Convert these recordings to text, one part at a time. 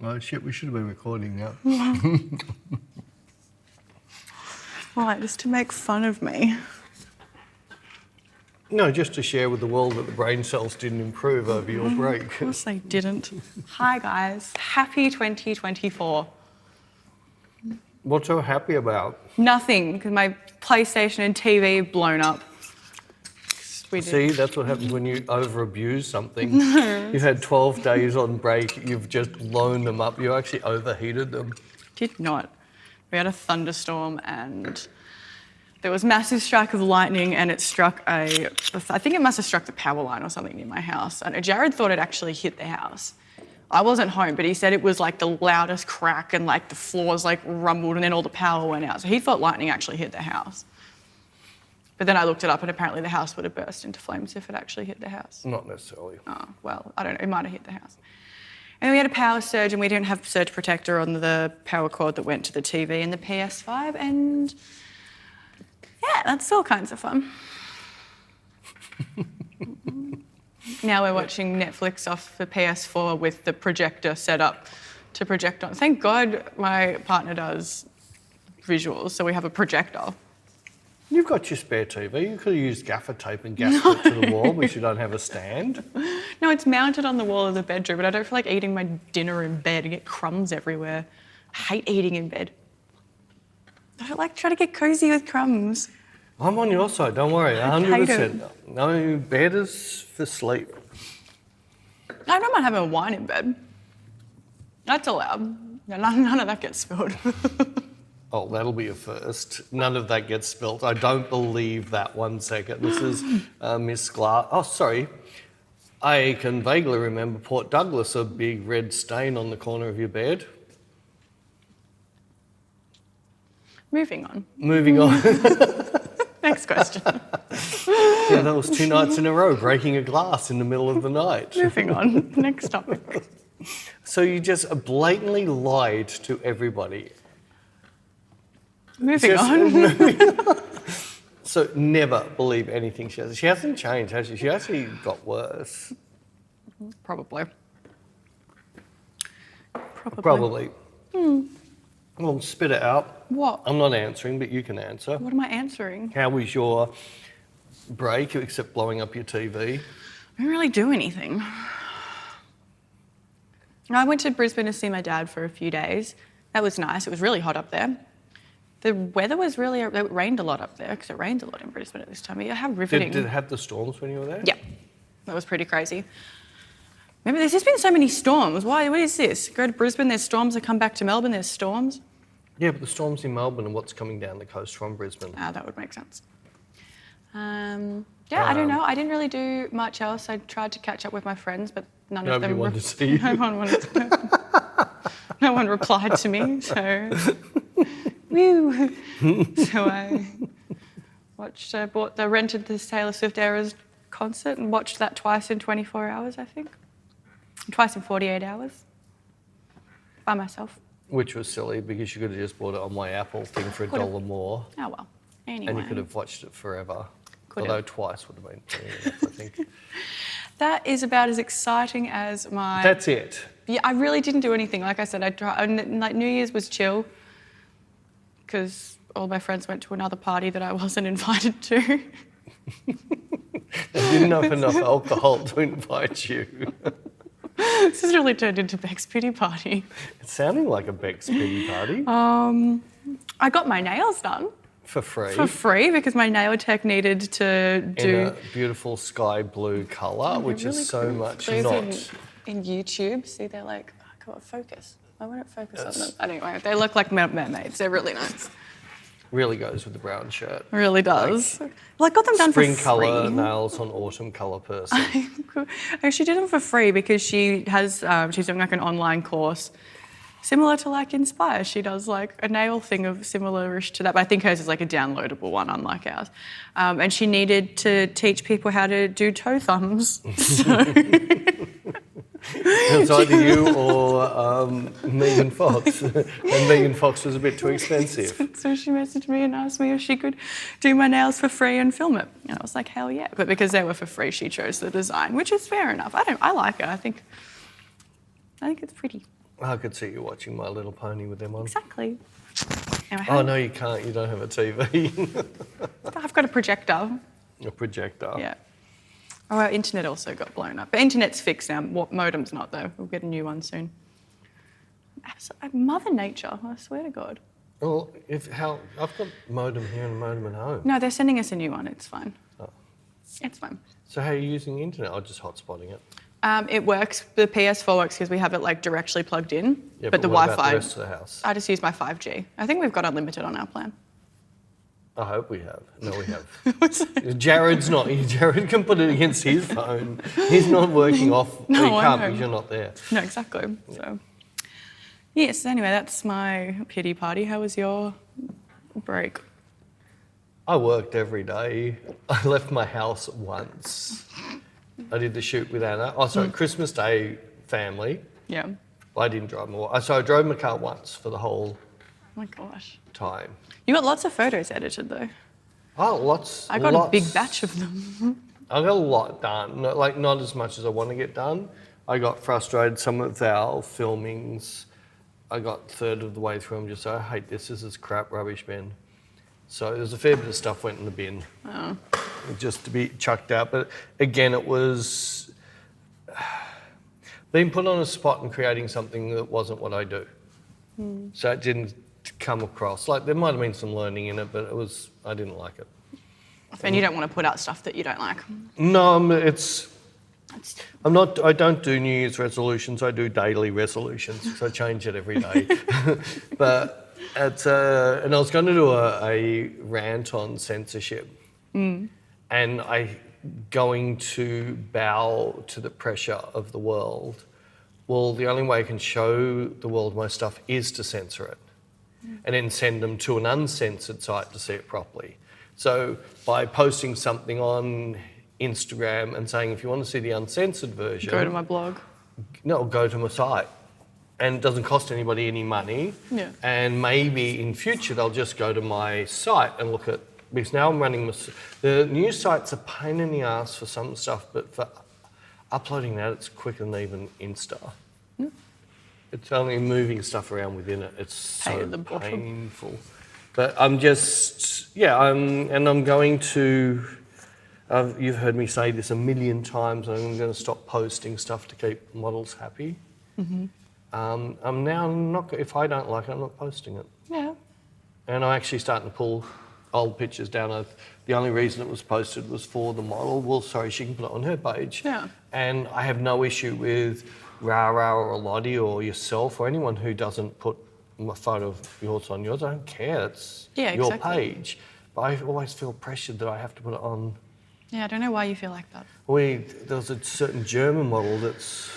Oh, shit, we should have been recording now. Why, just to make fun of me? No, just to share with the world that the brain cells didn't improve over your break. Of course they didn't. Hi, guys. Happy 2024. What's so happy about? Nothing, because my PlayStation and TV blown up. See, that's what happens when you over-abuse something. You've had 12 days on break, you've just blown them up. You actually overheated them. Did not. We had a thunderstorm and there was massive strike of lightning and it struck I think it must have struck the power line or something near my house. And Jared thought it actually hit the house. I wasn't home, but he said it was like the loudest crack and like the floors like rumbled and then all the power went out. So he thought lightning actually hit the house. But then I looked it up and apparently the house would have burst into flames if it actually hit the house. Not necessarily. Oh, well, I don't know, it might have hit the house. And we had a power surge and we didn't have surge protector on the power cord that went to the TV and the PS5 and yeah, that's all kinds of fun. Now we're watching Netflix off the PS4 with the projector set up to project on. Thank God my partner does visuals, so we have a projector. You've got your spare TV. You could have used gaffer tape and gasked it to the wall, but you don't have a stand. No, it's mounted on the wall of the bedroom, but I don't feel like eating my dinner in bed. I get crumbs everywhere. I hate eating in bed. I don't like trying to get cozy with crumbs. I'm on your side, don't worry, 100%. No, bed is for sleep. I don't mind having a wine in bed. That's allowed. None of that gets spilled. Oh, that'll be a first. None of that gets spilt. I don't believe that 1 second. This is Miss Glass. Oh, sorry. I can vaguely remember Port Douglas, a big red stain on the corner of your bed. Moving on. Moving on. Next question. Yeah, that was 2 nights in a row, breaking a glass in the middle of the night. Moving on. Next topic. So you just blatantly lied to everybody. Moving on. So never believe anything she says. She hasn't changed, has she? She actually got worse. Probably. Well, spit it out. What? I'm not answering, but you can answer. What am I answering? How was your break, except blowing up your TV? I didn't really do anything. I went to Brisbane to see my dad for a few days. That was nice. It was really hot up there. The weather was really... It rained a lot up there because it rains a lot in Brisbane at this time of year. How riveting. Did it have the storms when you were there? Yeah. That was pretty crazy. Remember, there's just been so many storms. Why? What is this? Go to Brisbane, there's storms. I come back to Melbourne, there's storms. Yeah, but the storms in Melbourne and what's coming down the coast from Brisbane. Ah, that would make sense. I don't know. I didn't really do much else. I tried to catch up with my friends, but none of them... Nobody wanted to see you. No one wanted to. No one replied to me, so... Woo! So I rented the Taylor Swift Eras concert and watched that twice in 24 hours, I think. Twice in 48 hours. By myself. Which was silly because you could have just bought it on my Apple thing for $1 more. Oh, well. Anyway. And you could have watched it forever. Could Although have. twice would have been fair enough, I think. That is about as exciting as my... That's it. Yeah, I really didn't do anything. Like I said, like New Year's was chill because all my friends went to another party that I wasn't invited to. They didn't have enough alcohol to invite you. This has really turned into Bec's pity party. It's sounding like a Bec's pity party. I got my nails done. For free. For free, because my nail tech needed to do... In a beautiful sky blue colour, which really is so cool. much Those not... In YouTube, see, they're like, oh, come on, focus. Why won't it focus on them? Anyway, they look like mermaids. They're really nice. Really goes with the brown shirt. It really does. Well, I got them done for free. Spring colour nails on autumn colour person. She did them for free because she has, she's doing like an online course similar to like Inspire. She does like a nail thing of similar-ish to that, but I think hers is like a downloadable one, unlike ours. And she needed to teach people how to do toe thumbs. So... It was either you or Megan Fox, and Megan Fox was a bit too expensive. So she messaged me and asked me if she could do my nails for free and film it. And I was like, hell yeah. But because they were for free, she chose the design, which is fair enough. I like it. I think it's pretty. I could see you watching My Little Pony with them on. Exactly. Anyway, Oh, no, you can't. You don't have a TV. I've got a projector. A projector. Yeah. Oh, our internet also got blown up. But internet's fixed now. Modem's not, though. We'll get a new one soon. Mother Nature, I swear to God. Well, I've got modem here and modem at home. No, they're sending us a new one. It's fine. Oh. It's fine. So how are you using the internet? I'm just hotspotting it. It works. The PS4 works because we have it like directly plugged in. Yeah, but the what Wi-Fi. about the rest of the house? I just use my 5G. I think we've got unlimited on our plan. I hope we have. No, we have. Jared's not. Jared can put it against his phone. He's not working off. No, he can't I know. because you're not there. No, exactly. So, yes. Anyway, that's my pity party. How was your break? I worked every day. I left my house once. I did the shoot with Anna. Oh, sorry, Christmas Day family. Yeah. I didn't drive my. So I drove my car once for the whole Oh my gosh. time. You got lots of photos edited though. Oh, lots. I got a big batch of them. I got a lot done. Not as much as I want to get done. I got frustrated. Some of our filmings, I got a third of the way through. I'm just I hate this. This is crap, rubbish bin. So there's a fair bit of stuff went in the bin. Oh. Just to be chucked out. But again, it was being put on a spot and creating something that wasn't what I do. So it didn't come across. Like there might have been some learning in it, but I didn't like it. And you don't want to put out stuff that you don't like. No, I don't do New Year's resolutions. I do daily resolutions. So I change it every day. But and I was going to do a rant on censorship. And going to bow to the pressure of the world. Well, the only way I can show the world my stuff is to censor it and then send them to an uncensored site to see it properly. So by posting something on Instagram and saying, if you want to see the uncensored version... Go to my blog. No, go to my site. And it doesn't cost anybody any money. Yeah. And maybe in future they'll just go to my site and look at... Because now I'm running... The new site's a pain in the ass for some stuff, but for uploading that, it's quicker than even Insta. It's only moving stuff around within it. It's so painful. But I'm just... I'm going to... you've heard me say this a million times, and I'm going to stop posting stuff to keep models happy. I'm now not... If I don't like it, I'm not posting it. Yeah. And I'm actually starting to pull old pictures down. The only reason it was posted was for the model. Well, sorry, she can put it on her page. Yeah. And I have no issue with Rara or Lottie or yourself or anyone who doesn't put a photo of yours on yours. I don't care. It's your page. But I always feel pressured that I have to put it on. Yeah, I don't know why you feel like that. There was a certain German model that's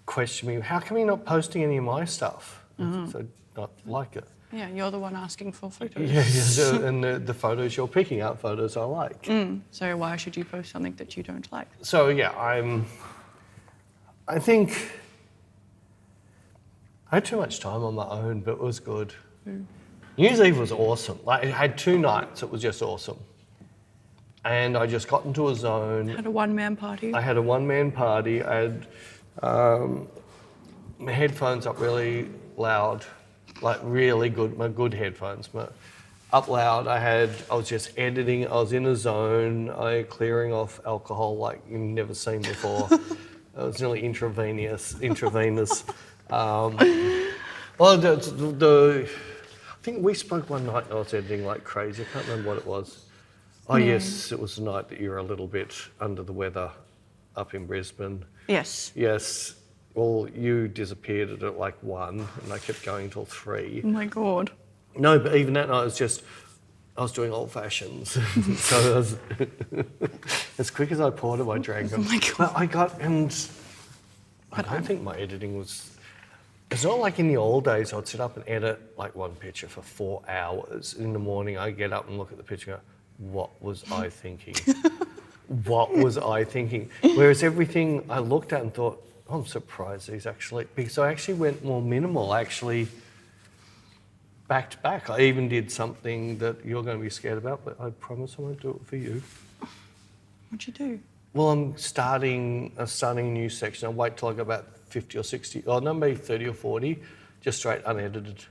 questioned me, how come you're not posting any of my stuff? So I not like it. Yeah, you're the one asking for photos. Yeah, and the photos you're picking out photos I like. So why should you post something that you don't like? So I think I had too much time on my own, but it was good. New Year's Eve was awesome. Like, it had 2 nights, it was just awesome. And I just got into a zone. Had a one-man party. I had a one-man party. I had my headphones up really loud, like really good, my good headphones. Up loud, I was just editing, I was in a zone, clearing off alcohol like you've never seen before. It was nearly intravenous. I think we spoke one night and I was editing like crazy, I can't remember what it was. Oh yes, it was the night that you were a little bit under the weather up in Brisbane. Yes. Yes. Well, you disappeared at like 1 and I kept going till 3. Oh my God. No, but even that night I was doing old fashions. So I was, as quick as I poured them, I drank them. Oh my God. I don't think my editing was, it's not like in the old days I'd sit up and edit like one picture for 4 hours. In the morning I get up and look at the picture and go, what was I thinking? What was I thinking? Whereas everything I looked at and thought, oh, I'm surprised these actually, because I actually went more minimal, actually back to back. I even did something that you're going to be scared about, but I promise I won't do it for you. What'd you do? Well, I'm starting a new section. I'll wait till I got about 50 or 60, or no, maybe 30 or 40, just straight unedited.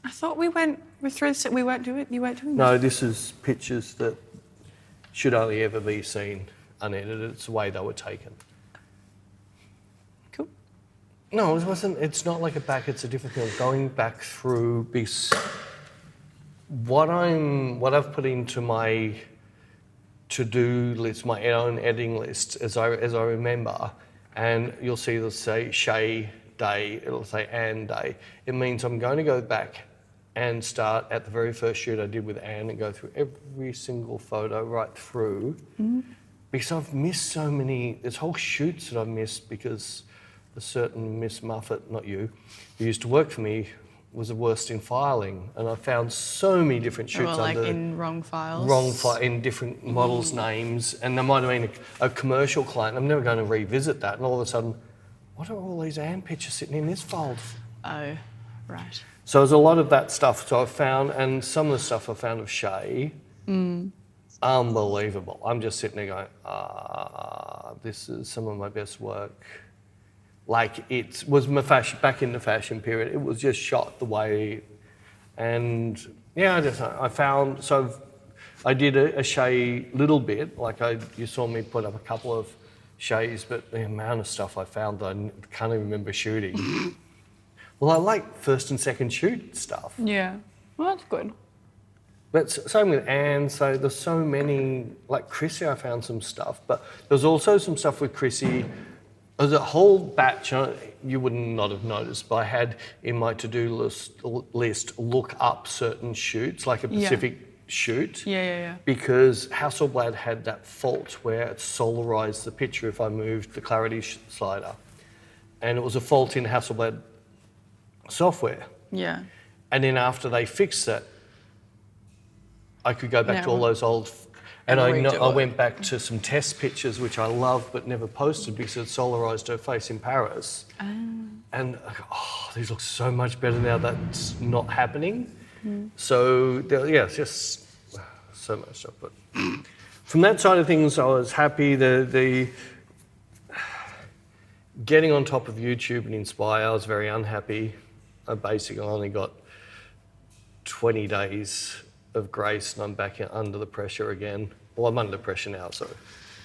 I thought we weren't doing. You weren't doing. No, this is pictures that should only ever be seen unedited. It's the way they were taken. Cool. No, it wasn't. It's not like a back. It's a different thing. Going back through this. What I've put into my to-do list, my own editing list, as I remember, and you'll see it'll say Shay Day. It'll say Anne Day. It means I'm going to go back and start at the very first shoot I did with Anne and go through every single photo right through. Because I've missed so many, there's whole shoots that I've missed because a certain Miss Muffet, not you, who used to work for me, was the worst in filing. And I found so many different shoots Or like in wrong files. in different models' names. And there might have been a commercial client. I'm never going to revisit that. And all of a sudden, what are all these Anne pictures sitting in this fold? Oh, right. So there's a lot of that stuff. So I found, and some of the stuff I found of Shay, unbelievable. I'm just sitting there going, this is some of my best work. Like it was my fashion, back in the fashion period. It was just shot the way, and yeah, I found, so I did a Shay little bit. Like you saw me put up a couple of Shays, but the amount of stuff I found that I can't even remember shooting. Well, I like first and second shoot stuff. Yeah. Well, that's good. But same with Anne, so there's so many, like Chrissy, I found some stuff, but there's also some stuff with Chrissy. There's a whole batch, you would not have noticed, but I had in my to-do list look up certain shoots, like a Pacific shoot. Yeah. Because Hasselblad had that fault where it solarized the picture if I moved the clarity slider. And it was a fault in Hasselblad software. Yeah. And then after they fixed it, I could go back to all those old, and I went back to some test pictures which I love but never posted because it solarized her face in Paris. And I go, these look so much better now that's not happening. So it's just so much stuff. But from that side of things, I was happy. The getting on top of YouTube and Inspire, I was very unhappy. I basically only got 20 days of grace and I'm back under the pressure again. Well, I'm under pressure now, so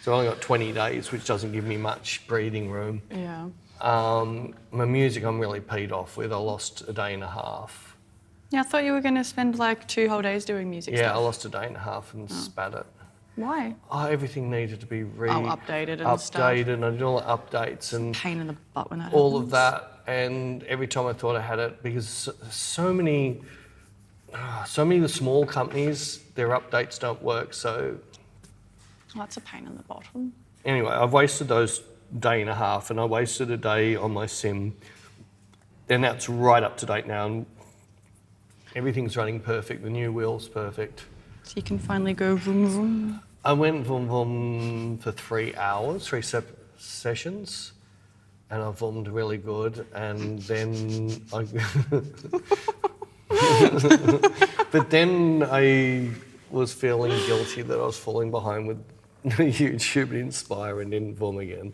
I only got 20 days, which doesn't give me much breathing room. Yeah. My music I'm really peed off with. I lost a day and a half. Yeah, I thought you were going to spend like 2 whole days doing music Yeah, stuff. I lost a day and a half and spat it. Why? Everything needed to be updated and stuff. Updated, and I did all the updates and Pain in the butt when that all happens. of that. And every time I thought I had it, because so many of the small companies, their updates don't work. So That's a pain in the bottom. anyway, I've wasted those day and a half, and I wasted a day on my sim. And that's right up to date now. And everything's running perfect. The new wheel's perfect. So you can finally go vroom vroom. I went vroom vroom for 3 hours, 3 sessions, and I vommed really good. And then but then I was feeling guilty that I was falling behind with YouTube and Inspire and didn't vom again.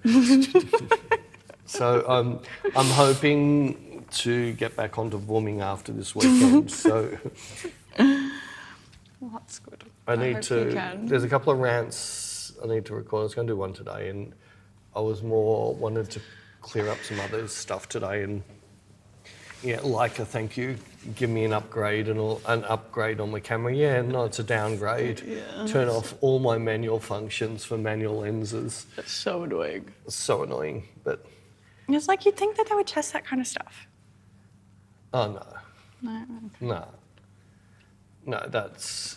So I'm hoping to get back onto vomming after this weekend. So Well, that's good. I need hope to. you can. There's a couple of rants I need to record. I was going to do one today, and I was wanted to clear up some other stuff today, and like a thank you, give me an upgrade and an upgrade on my camera. Yeah, no, it's a downgrade. Yeah. Turn off all my manual functions for manual lenses. That's so annoying. It's so annoying, but It's like you'd think that they would test that kind of stuff. oh no, No. no, that's.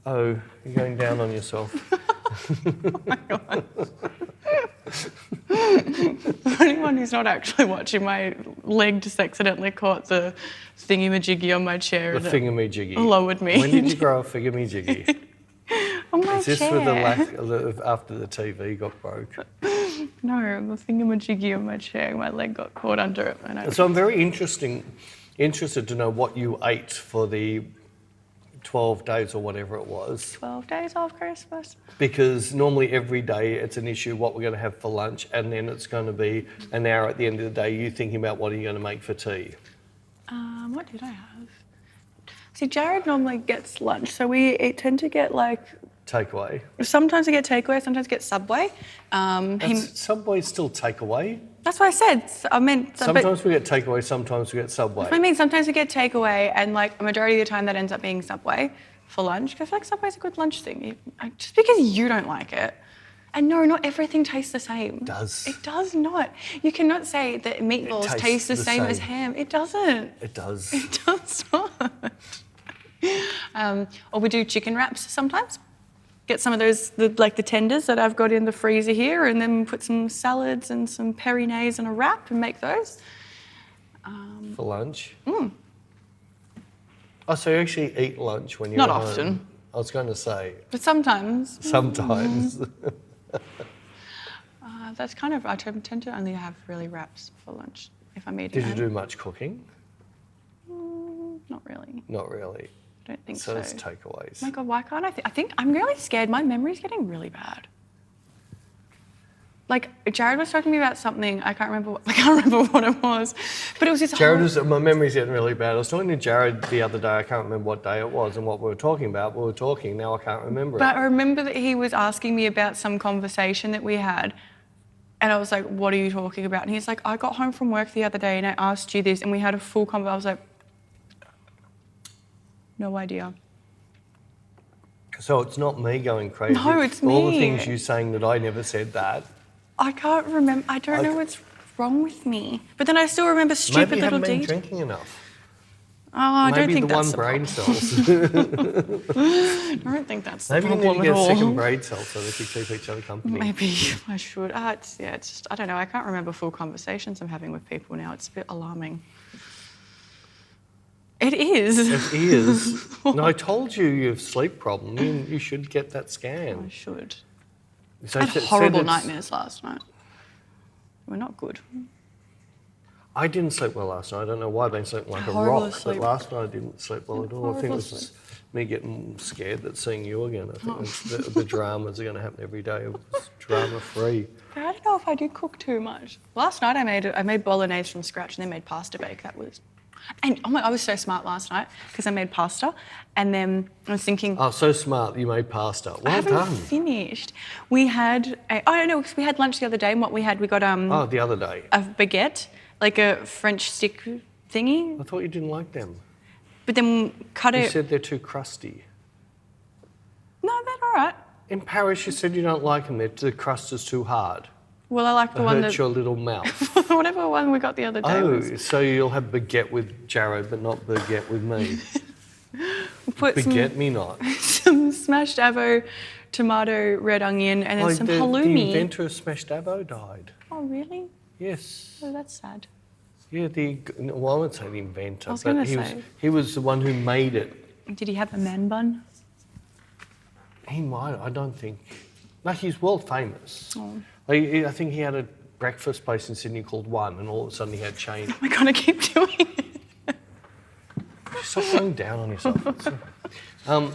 Oh, you're going down on yourself. Oh my God. For anyone who's not actually watching, my leg just accidentally caught the thingy-majiggy on my chair. The and thingamajiggy. it lowered me. When did you grow a thingamajiggy? on my Is this chair. with the lack of after the TV got broke? No, the thingamajiggy on my chair. My leg got caught under it. And So I'm very interested to know what you ate for the 12 days or whatever it was. 12 days of Christmas. Because normally every day it's an issue what we're going to have for lunch, and then it's going to be an hour at the end of the day you thinking about what are you going to make for tea. What did I have? See, Jared normally gets lunch, so we tend to get like... Takeaway. Sometimes we get takeaway, sometimes we get Subway. Subway's still takeaway. That's what I said. I meant... Sometimes we get takeaway, sometimes we get Subway. I mean, sometimes we get takeaway, and like a majority of the time that ends up being Subway for lunch, because I feel like Subway's a good lunch thing. Just because you don't like it. And no, not everything tastes the same. It does. It does not. You cannot say that meatballs taste the same as ham. It doesn't. It does. It does not. Or we do chicken wraps sometimes. Get some of those, the tenders that I've got in the freezer here, and then put some salads and some peri-nays in a wrap and make those. For lunch? Oh, so you actually eat lunch when you're Not at home? often. I was going to say. But sometimes. Sometimes. That's kind of, I tend to only have really wraps for lunch if I'm eating. Did you do much cooking? Not really. Not really. I don't think So so. it's takeaways. Oh my God, why can't I? I think I'm really scared. My memory's getting really bad. Like Jared was talking to me about something. I can't remember what it was, but it was this. My memory's getting really bad. I was talking to Jared the other day. I can't remember what day it was and what we were talking about. We were talking. Now I can't remember. But I remember that he was asking me about some conversation that we had, and I was like, "What are you talking about?" And he's like, "I got home from work the other day and I asked you this, and we had a full conversation." I was like, "No idea." So it's not me going crazy. No, it's all me. the things you saying that I never said that. I can't remember. I don't know what's wrong with me. But then I still remember stupid Maybe you little haven't been details. drinking enough. Oh, I don't Maybe think the that's one the brain problem. cells. I don't think that's the Maybe you problem need to at get a all. second brain cell so that you keep each other company. Maybe I should. It's just, I don't know. I can't remember full conversations I'm having with people now. It's a bit alarming. It is. It is. And I told you have sleep problem. You should get that scan. I should. So I had horrible nightmares last night. They were not good. I didn't sleep well last night. I don't know why. I've been sleeping like a Horrible rock. sleep. But last night I didn't sleep well at all. I think it Horrible was just me getting scared that seeing you again. I think it's the dramas are going to happen every day. It was drama free. But I don't know if I did cook too much. Last night I made bolognese from scratch and then made pasta bake. That was... And oh my, I was so smart last night because I made pasta, and then I was thinking. Oh, so smart! You made pasta. Well I haven't done. finished. We had because we had lunch the other day, and what we got the other day. a baguette, like a French stick thingy. I thought you didn't like them. But then cut You it. said they're too crusty. No, they're all right. In Paris, you said you don't like them. The crust is too hard. Well, I like the It one hurts that your little mouth. whatever one we got the other day. Oh, was. so you'll have baguette with Jared, but not baguette with me. We put Baguette me not. some smashed avo, tomato, red onion, and then some the halloumi. inventor of smashed avo died. Oh, really? Yes. Oh, that's sad. Yeah, well, I wouldn't say the inventor, I was but gonna he was, say. he was the one who made it. Did he have a man bun? He might, I don't think. No, he's world famous. Oh. I think he had a breakfast place in Sydney called One, and all of a sudden he had chain. We're gonna keep doing it. Stop going down on yourself. I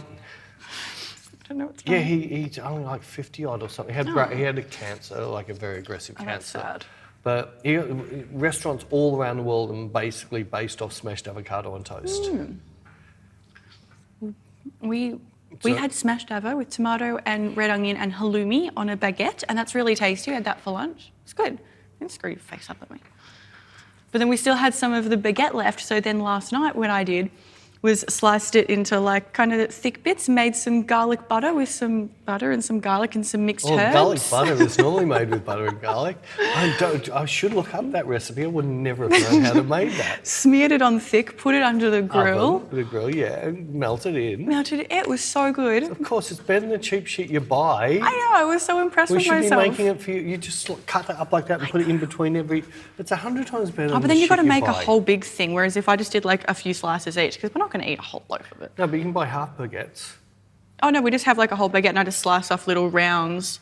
don't know what's going Yeah, on. he's only like 50 odd or something. He had a cancer, like a very aggressive Oh, that's cancer. sad. But restaurants all around the world are basically based off smashed avocado on toast. We had smashed avo with tomato and red onion and halloumi on a baguette, and that's really tasty. I had that for lunch. It's good. Don't screw your face up at me. But then we still had some of the baguette left, so then last night what I did was sliced it into like kind of thick bits, made some garlic butter with some butter and some garlic and some mixed herbs. Garlic butter is normally made with butter and garlic. I should look up that recipe. I would never have known how to make that. Smeared it on thick, put it under the grill. Oven, the grill, yeah, and melt it in. Melted it. It was so good. Of course, it's better than the cheap shit you buy. I know, I was so impressed We with should myself. be making it for you. You just cut it up like that and put it in between every... It's 100 times better than Oh, but then the you've got to shit you make a buy. whole big thing, whereas if I just did like a few slices each, because we're not going to eat a whole loaf of it. No, but you can buy half baguettes. Oh no, we just have like a whole baguette and I just slice off little rounds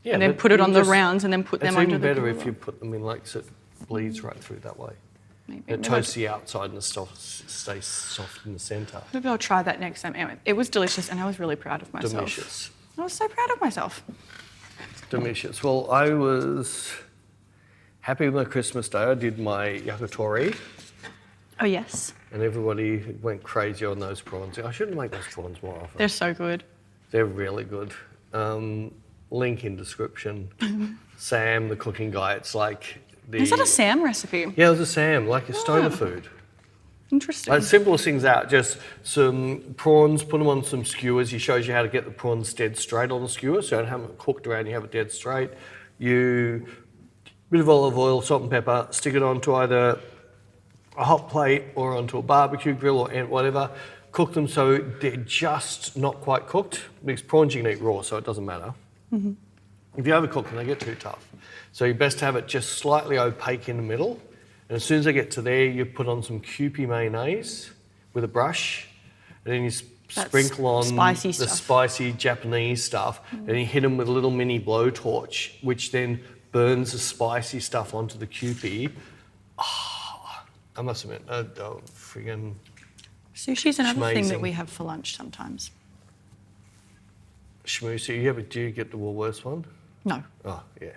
Yeah, and then but put it you on the just- rounds and then put them It's under even the better grill. if you put them in like so it bleeds right through that way. Maybe. It toasts the outside and the stuff stays soft in the centre. Maybe I'll try that next time. Anyway, it was delicious and I was really proud of myself. Delicious. I was so proud of myself. Delicious. Well, I was happy with my Christmas day. I did my yakitori. Oh, yes. And everybody went crazy on those prawns. I shouldn't make those prawns more often. They're so good. They're really good. Link in description. Sam, the cooking guy, it's like the... Is that a Sam recipe? Yeah, it was a Sam, like a stoner food. Interesting. Like simplest things out, just some prawns, put them on some skewers. He shows you how to get the prawns dead straight on the skewer, so you don't have it cooked around, you have it dead straight. You, bit of olive oil, salt and pepper, stick it onto either a hot plate or onto a barbecue grill or whatever. Cook them so they're just not quite cooked, because prawns you can eat raw, so it doesn't matter. Mm-hmm. If you overcook them, they get too tough. So you're best to have it just slightly opaque in the middle. And as soon as they get to there, you put on some Kewpie mayonnaise with a brush, and then you sprinkle on spicy the stuff. spicy Japanese stuff, and you hit them with a little mini blowtorch, which then burns the spicy stuff onto the Kewpie. Oh, I must admit, friggin' Sushi's another thing that schmazing. we have for lunch sometimes. Schmoosey. Yeah, but do you get the Woolworths one? No. Oh, yeah.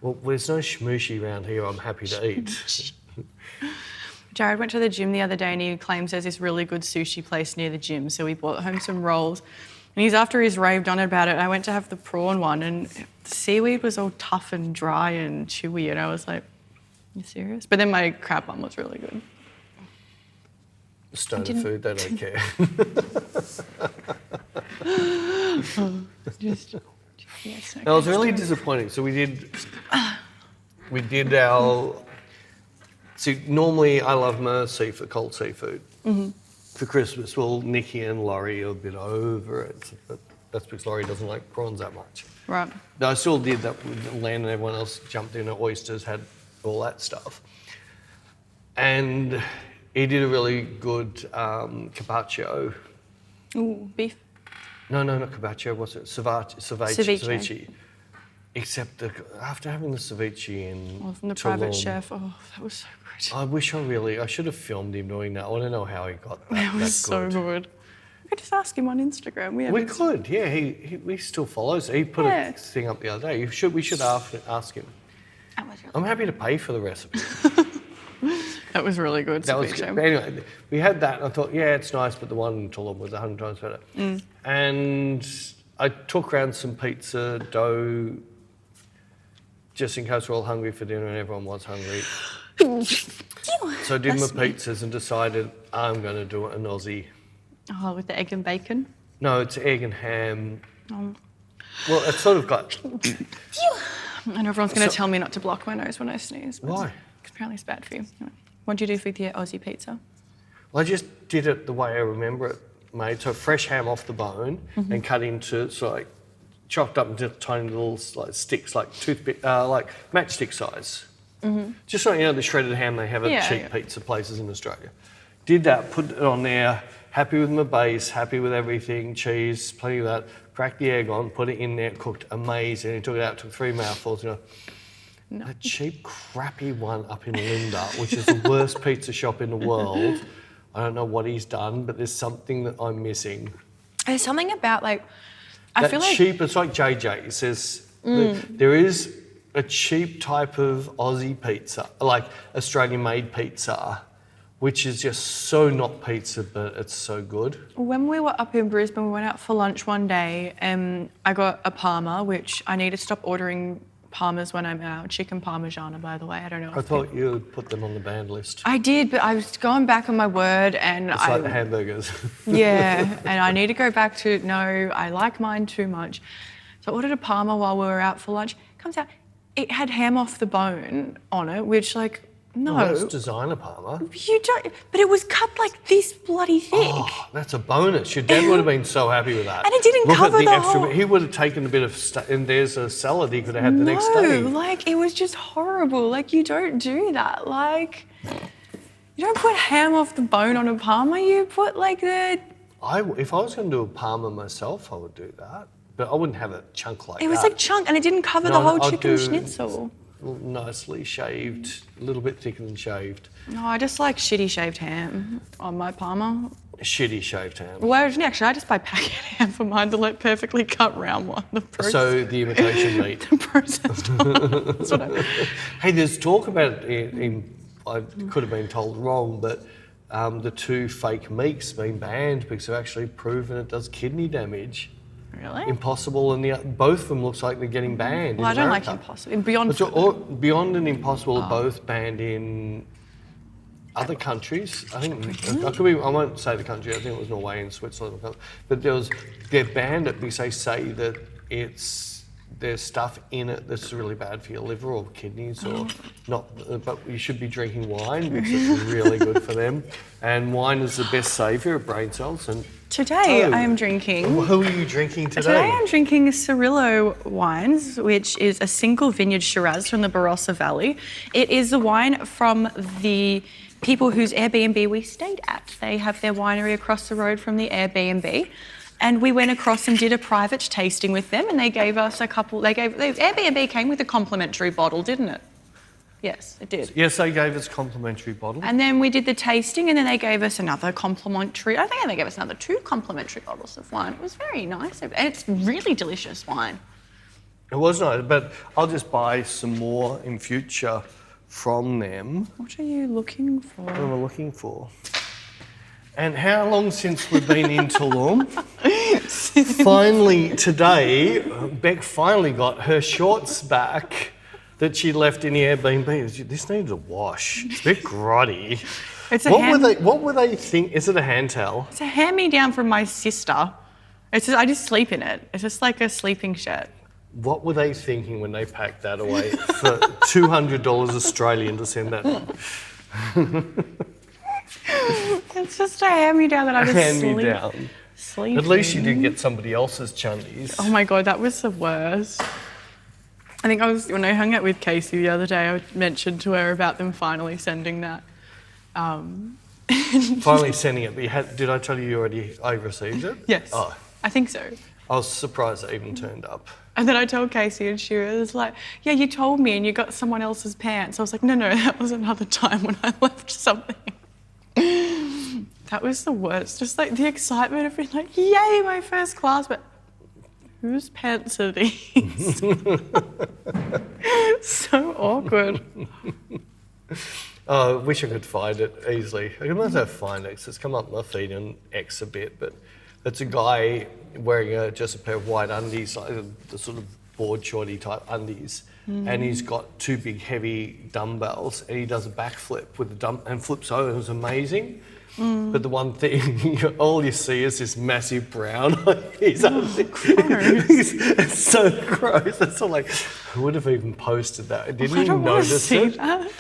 Well, there's no schmooshy around here I'm happy to eat. Jared went to the gym the other day and he claims there's this really good sushi place near the gym, so we brought home some rolls. And he's raved on about it. I went to have the prawn one and the seaweed was all tough and dry and chewy, and I was like, you serious? But then my crab one was really good. Stoner food, they don't care. Yes, I was really disappointed. So we did our. See, normally I love my seafood, cold seafood. Mm-hmm. For Christmas, well, Nikki and Laurie are a bit over it, but that's because Laurie doesn't like prawns that much. Right. But I still did that with Len and everyone else jumped in at oysters, had all that stuff. And he did a really good carpaccio. Ooh, beef. No, not carpaccio. What's it? Ceviche. Except after having the ceviche in Oh, from the Tulum, private chef. Oh, that was so good. I should have filmed him doing that. I want to know how he got that. It was so good. We could just ask him on Instagram. We could, yeah. He still follows. He put a thing up the other day. We should ask him. I'm happy to pay for the recipe. That was really good. That was good. But anyway, we had that and I thought, yeah, it's nice, but the one in Tulum was 100 times better. Mm. And I took around some pizza dough just in case we're all hungry for dinner, and everyone was hungry. So I did my pizzas and decided I'm going to do an Aussie. Oh, with the egg and bacon? No, it's egg and ham. Well, it's sort of got... And everyone's going to tell me not to block my nose when I sneeze. Why? Because apparently it's bad for you. What did you do for the Aussie pizza? Well, I just did it the way I remember it made. So fresh ham off the bone and cut into, chopped up into tiny little sticks, like toothpick, like matchstick size. Mm-hmm. Just like, the shredded ham they have at cheap pizza places in Australia. Did that, put it on there, happy with my base, happy with everything, cheese, plenty of that, cracked the egg on, put it in there, cooked amazing. He took it out, took 3 mouthfuls, A cheap, crappy one up in Linda, which is the worst pizza shop in the world. I don't know what he's done, but there's something that I'm missing. There's something about, I feel like... cheap, it's like JJ. It says there is a cheap type of Aussie pizza, like Australian-made pizza, which is just so not pizza, but it's so good. When we were up in Brisbane, we went out for lunch one day and I got a Parma, which I need to stop ordering Parmas when I'm out. Chicken Parmigiana, by the way. I don't know. I thought you would put them on the banned list. I did, but I was going back on my word and it's like the hamburgers. Yeah, and I need to go back to, no, I like mine too much. So I ordered a Parma while we were out for lunch. Comes out, it had ham off the bone on it, which no. Oh, that's designer Parma. You don't, but it was cut like this bloody thick. Oh, that's a bonus. Your dad would have been so happy with that. And it didn't cover the extra whole... He would have taken a bit of and there's a salad he could have had the next day. No, it was just horrible. You don't do that. You don't put ham off the bone on a Parma. You put the... If I was going to do a Parma myself, I would do that. But I wouldn't have a chunk like that. It was chunk and it didn't cover the whole chicken schnitzel. nicely shaved, a little bit thicker than shaved. No, I just like shitty shaved ham on my Parma. Shitty shaved ham. Well, actually, I just buy packet ham for mine, the like perfectly cut round one. So the imitation meat. The processed one. That's what Hey, there's talk about it I could have been told wrong, but the 2 fake meats being banned because they've actually proven it does kidney damage. Really? Impossible, and both of them looks like they're getting banned. Well, I in don't America. like Impossible. Beyond. Beyond and Impossible are both banned in other countries. I think I won't say the country. I think it was Norway and Switzerland, but they're banned it because they say that there's stuff in it that's really bad for your liver or kidneys or not. But you should be drinking wine because it's really good for them. And wine is the best saviour of brain cells. And Today I am drinking. Who are you drinking today? Today I'm drinking Cirillo wines, which is a single vineyard Shiraz from the Barossa Valley. It is the wine from the people whose Airbnb we stayed at. They have their winery across the road from the Airbnb. And we went across and did a private tasting with them, and they gave us a couple. The Airbnb came with a complimentary bottle, didn't it? Yes, it did. Yes, they gave us complimentary bottle. And then we did the tasting, and then they gave us another complimentary. I think they gave us another 2 complimentary bottles of wine. It was very nice, and it's really delicious wine. It was nice, but I'll just buy some more in future from them. What are you looking for? What am I looking for? And how long since we've been in Tulum? Finally, today, Bec finally got her shorts back that she left in the Airbnb. This needs a wash. It's a bit grotty. What were they think? Is it a hand towel? It's a hand-me-down from my sister. I just sleep in it. It's just like a sleeping shirt. What were they thinking when they packed that away for $200 Australian to send that? It's just a hand-me-down that I just sleep At least you in. didn't get somebody else's chundies. Oh my God, that was the worst. I think when I hung out with Casey the other day, I mentioned to her about them finally sending that. Finally sending it, but did I tell you I received it? Yes, I think so. I was surprised it even turned up. And then I told Casey and she was like, yeah, you told me and you got someone else's pants. I was like, no, that was another time when I left something. That was the worst. Just like the excitement of being like, yay, my first class, but whose pants are these? So awkward. I wish I could find it easily. I must have find it 'cause it's come up my feed on X a bit, but it's a guy wearing just a pair of white undies, like the sort of board shorty type undies, and he's got 2 big heavy dumbbells, and he does a backflip with the and flips over. It was amazing. But the one thing, all you see is this massive brown on his undies. It's so gross. It's all like, who would have even posted that? I didn't even notice it. That.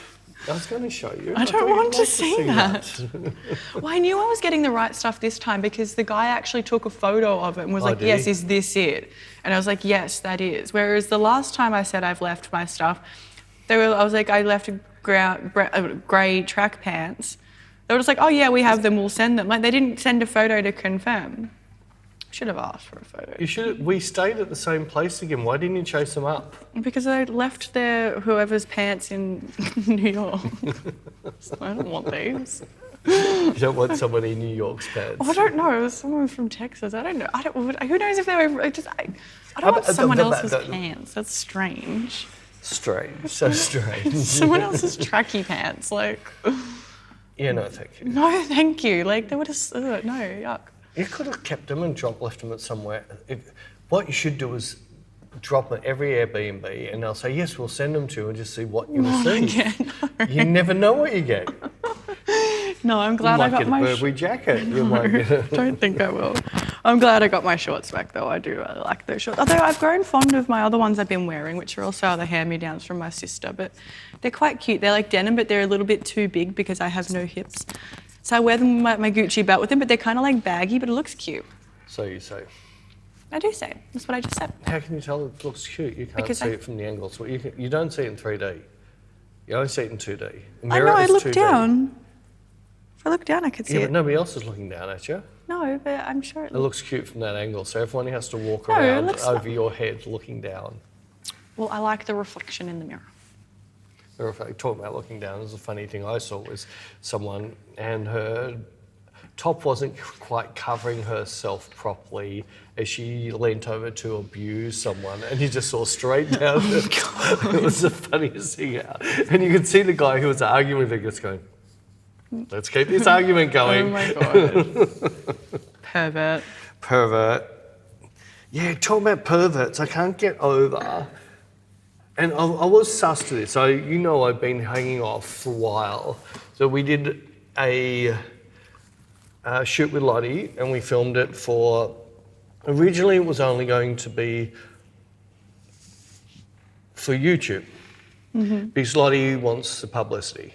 I was going to show you. I don't want to see that. Well, I knew I was getting the right stuff this time because the guy actually took a photo of it and was like, yes, is this it? And I was like, yes, that is. Whereas the last time I said I've left my stuff, I was like, I left grey track pants. They were just like, oh yeah, we have them, we'll send them. Like they didn't send a photo to confirm. Should have asked for a photo. You should. We stayed at the same place again. Why didn't you chase them up? Because I left whoever's pants in New York. So I don't want these. You don't want someone in New York's pants. Oh, I don't know. It was someone from Texas. I don't know. Who knows if they were? I don't want someone else's pants. That's strange. Strange. So strange. Someone else's tracky pants. Like. Yeah, no, thank you. No, thank you. Like they would have. No, yuck. You could have kept them and left them at somewhere. What you should do is drop them at every Airbnb and they'll say, yes, we'll send them to you and just see what you receive. No. You never know what you get. No, I'm glad I got my... You might get a Burberry jacket. You might get don't think I will. I'm glad I got my shorts back though. I do really like those shorts. Although I've grown fond of my other ones I've been wearing, which are also other hand-me-downs from my sister, but they're quite cute. They're like denim, but they're a little bit too big because I have no hips. So I wear them my Gucci belt with them, but they're kind of like baggy, but it looks cute. So you say. I do say. That's what I just said. How can you tell it looks cute? You can't see it from the angles. Well, you don't see it in 3D. You only see it in 2D. I know, I look down. If I look down, I could see it. Yeah, but nobody else is looking down at you. No, but I'm sure it looks cute from that angle, so everyone has to walk around over your head looking down. Well, I like the reflection in the mirror. matter of fact, talking about looking down, there's a funny thing I saw was someone and her top wasn't quite covering herself properly as she leant over to abuse someone, and you just saw straight down. It was the funniest thing out. And you could see the guy who was arguing with her just going, let's keep this argument going. Oh my God. Pervert. Yeah, talking about perverts, I can't get over. And I was sus to this. So, I've been hanging off for a while. So we did a shoot with Lottie, and we filmed it for... Originally, it was only going to be for YouTube, because Lottie wants the publicity.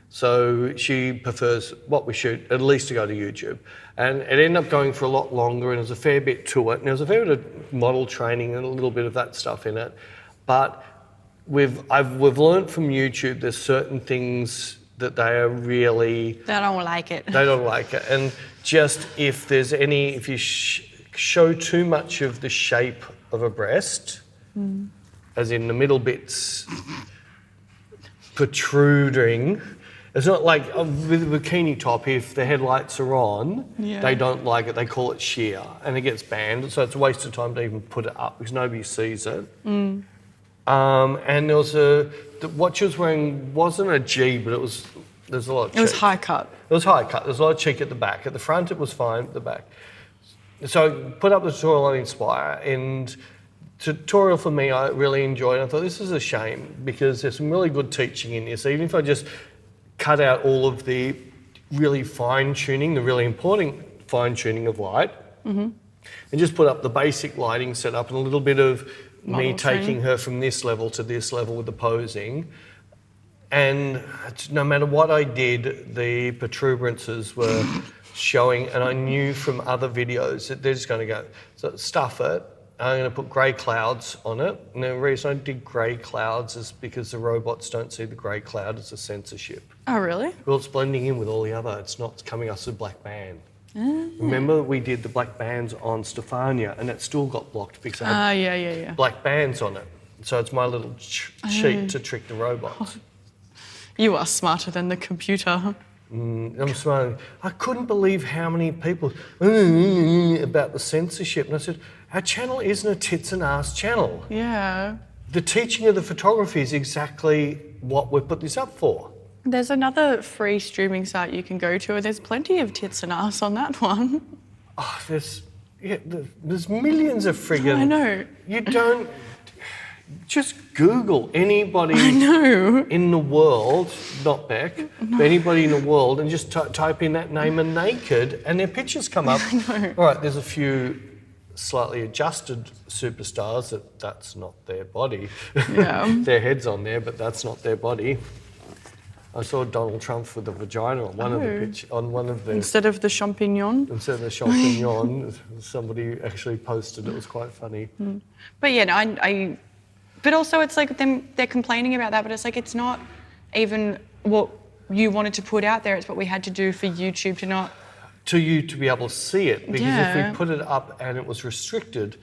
So she prefers what we shoot at least to go to YouTube. And it ended up going for a lot longer, and there was a fair bit to it. And there was a fair bit of model training and a little bit of that stuff in it. But we've learned from YouTube there's certain things that they are really... They don't like it. They don't like it. And just if you show too much of the shape of a breast, as in the middle bits protruding, it's not like with a bikini top, if the headlights are on, they don't like it, they call it sheer, and it gets banned. So it's a waste of time to even put it up because nobody sees it. And there was what she was wearing wasn't a G, but there's a lot of cheek. It was high cut. It was high cut. There's a lot of cheek at the back. At the front, it was fine. At the back. So put up the tutorial on Inspire, and tutorial for me, I really enjoyed. I thought this is a shame because there's some really good teaching in this. Even if I just cut out all of the really fine tuning, the really important fine tuning of light, and just put up the basic lighting setup and a little bit of me taking her from this level to this level with the posing. And no matter what I did, the protuberances were showing, and I knew from other videos that they're just going to go, so stuff it. I'm going to put grey clouds on it. And the reason I did grey clouds is because the robots don't see the grey cloud as a censorship. Oh, really? Well, it's blending in with all the other. It's not coming us as a black band. Remember we did the black bands on Stefania, and it still got blocked because it had black bands on it. So it's my little cheat to trick the robots. You are smarter than the computer. I'm smiling. I couldn't believe how many people about the censorship. And I said, our channel isn't a tits and ass channel. Yeah. The teaching of the photography is exactly what we've put this up for. There's another free streaming site you can go to, and there's plenty of tits and ass on that one. Oh, there's millions of friggin'... I know. You don't... Just Google anybody in the world, not Bec, but anybody in the world, and just type in that name and naked, and their pictures come up. All right, there's a few slightly adjusted superstars that's not their body. Yeah. Their head's on there, but that's not their body. I saw Donald Trump with a vagina on one of the Instead of the champignon. Instead of the champignon, somebody actually posted it. It was quite funny. But yeah, no, but also it's like they're complaining about that, but it's like it's not even what you wanted to put out there, it's what we had to do for YouTube to not... To you to be able to see it, because if we put it up and it was restricted,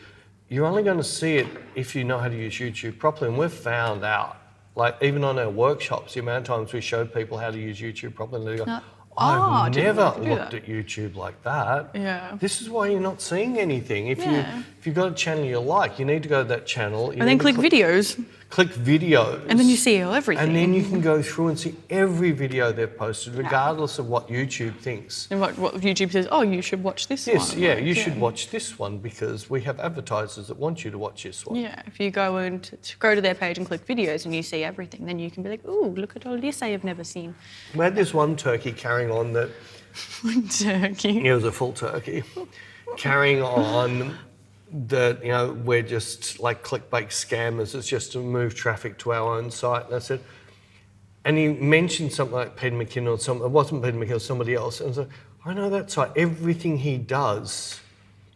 you're only going to see it if you know how to use YouTube properly, and we've found out, like even on our workshops, the amount of times we show people how to use YouTube properly, and they go, I've never looked at YouTube like that. Yeah. This is why you're not seeing anything. If you've got a channel you like, you need to go to that channel. And then click videos. Click videos. And then you see everything. And then you can go through and see every video they've posted, regardless of what YouTube thinks. And what YouTube says, oh, you should watch this one. Yes, yeah, you should watch this one because we have advertisers that want you to watch this one. Yeah, if you go to their page and click videos and you see everything, then you can be like, ooh, look at all this I have never seen. We had this one turkey carrying on that... Turkey? It was a full turkey. Carrying on that, we're just like clickbait scammers. It's just to move traffic to our own site. And I said, and he mentioned something like Peter McKinnon or something. It wasn't Peter McKinnon, somebody else. And I said, I know that site. Everything he does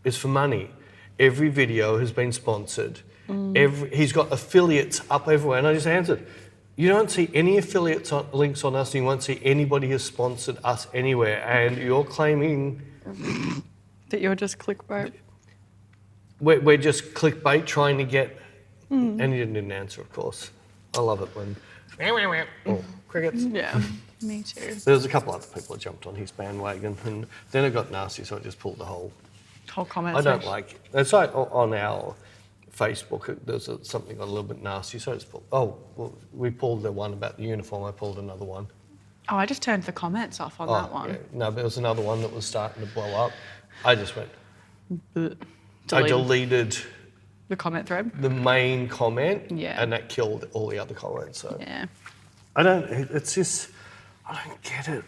is for money. Every video has been sponsored. He's got affiliates up everywhere. And I just answered, you don't see any affiliates links on us, and you won't see anybody who's sponsored us anywhere. And you're claiming... that you're just clickbait? We're just clickbait trying to get... And he didn't answer, of course. I love it when Oh, crickets. Yeah, me too. There was a couple other people that jumped on his bandwagon, and then it got nasty, so I just pulled the whole comment I don't section. like it. It's like on our Facebook, there's something got a little bit nasty, so it's we pulled the one about the uniform, I pulled another one. Oh, I just turned the comments off on that one. Yeah. No, but there was another one that was starting to blow up. I just went, I deleted the comment thread. the main comment, Yeah. and that killed all the other comments. So Yeah. I don't get it.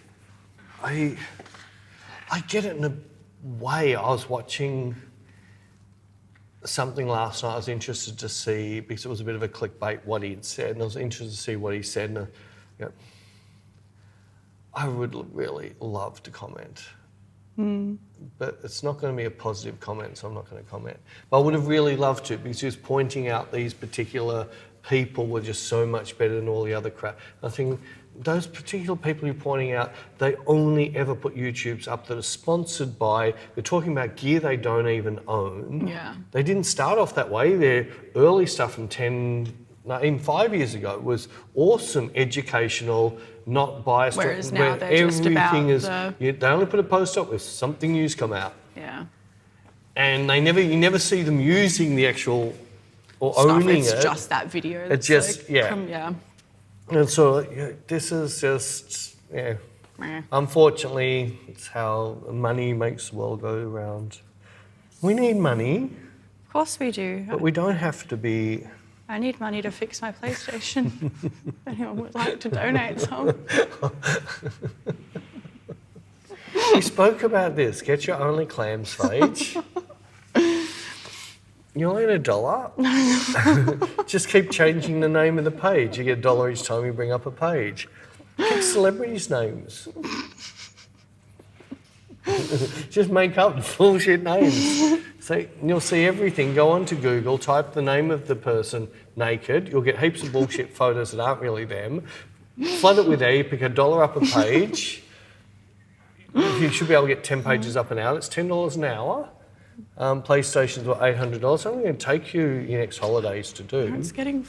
I get it in a way. I was watching something last night. I was interested to see, because it was a bit of a clickbait, what he'd said, and I was interested to see what he said. And I would really love to comment, but it's not going to be a positive comment, so I'm not going to comment. But I would have really loved to, because he was pointing out these particular people were just so much better than all the other crap. I think those particular people you're pointing out, they only ever put YouTubes up that are sponsored by, they're talking about gear they don't even own. Yeah. They didn't start off that way. Their early stuff from even 5 years ago was awesome, educational, not biased. Whereas now they're just about they only put a post up with something new's come out. Yeah. And you never see them using the actual or Stuff. owning It's it. just that video. It's just, yeah. Yeah. And so this is just, Meh. unfortunately, it's how money makes the world go round. We need money, Of course we do. but we don't have to be... I need money to fix my PlayStation. If anyone would like to donate some. We spoke about this. Get your Only Clams page. You only need $1. Just keep changing the name of the page. You get $1 each time you bring up a page. Pick celebrities' names. Just make up bullshit names. So you'll see everything. Go onto Google, type the name of the person naked. You'll get heaps of bullshit photos that aren't really them. Flood it with there. You pick $1 up a page. You should be able to get 10 pages up and out. It's $10 an hour. PlayStation's what, $800. It's only going to take you your next holidays to do. It's getting.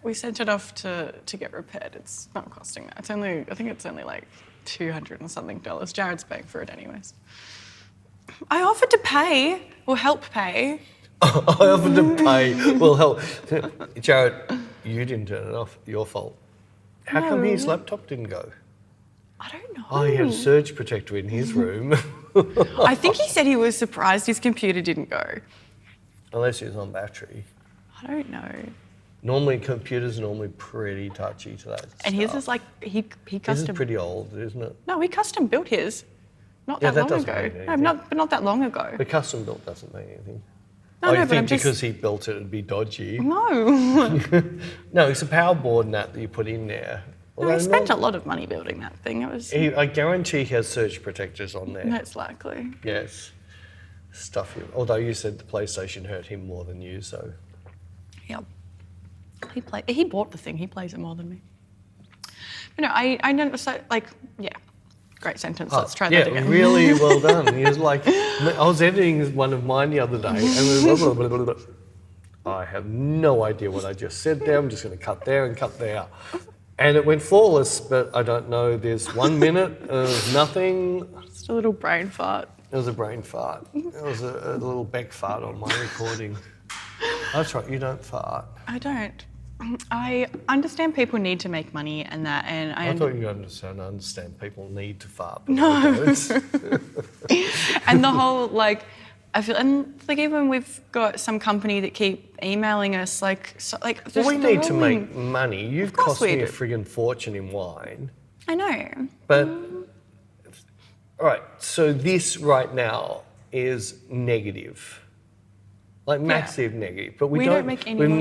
We sent it off to get repaired. It's not costing that. I think it's only like $200 and something. Jared's paying for it anyways. I offered to pay or help pay. I offered to pay. Well, help. Jared, you didn't turn it off. Your fault. How come his laptop didn't go? I don't know. Oh, he had a surge protector in his room. I think he said he was surprised his computer didn't go. Unless he was on battery. I don't know. Normally, computers are normally pretty touchy to that And his is like he His custom. is pretty old, isn't it? No, he custom built his. Not Yeah, that that long doesn't ago. mean No, anything. but not that long ago. The custom built doesn't mean anything. No, Oh, no, you but think I'm just. because he built it, it'd be dodgy? No. No, it's a power board and that you put in there. No, he spent a lot of money building that thing. It was I guarantee he has surge protectors on there. most likely. Yes. Stuff you. Although you said the PlayStation hurt him more than you, so. Yep. He bought the thing. He plays it more than me. But no, I never so like yeah. Great sentence. Let's try that again. Yeah, really well done. He was like, I was editing one of mine the other day, and blah, blah, blah, blah, blah. I have no idea what I just said there. I'm just going to cut there and cut there. And it went flawless, but I don't know. There's 1 minute of nothing. Just a little brain fart. It was a brain fart. It was a little Bec fart on my recording. That's right, you don't fart. I don't. I understand people need to make money and that, and I thought you understand people need to fart. But No. I don't. and the whole like, I feel and like even we've got some company that keep emailing us like Well, we need to throwing- make money. You've course cost we me a do. friggin' fortune in wine. I know. But, all right, so this right now is negative. Like massive negative. But we don't make any we money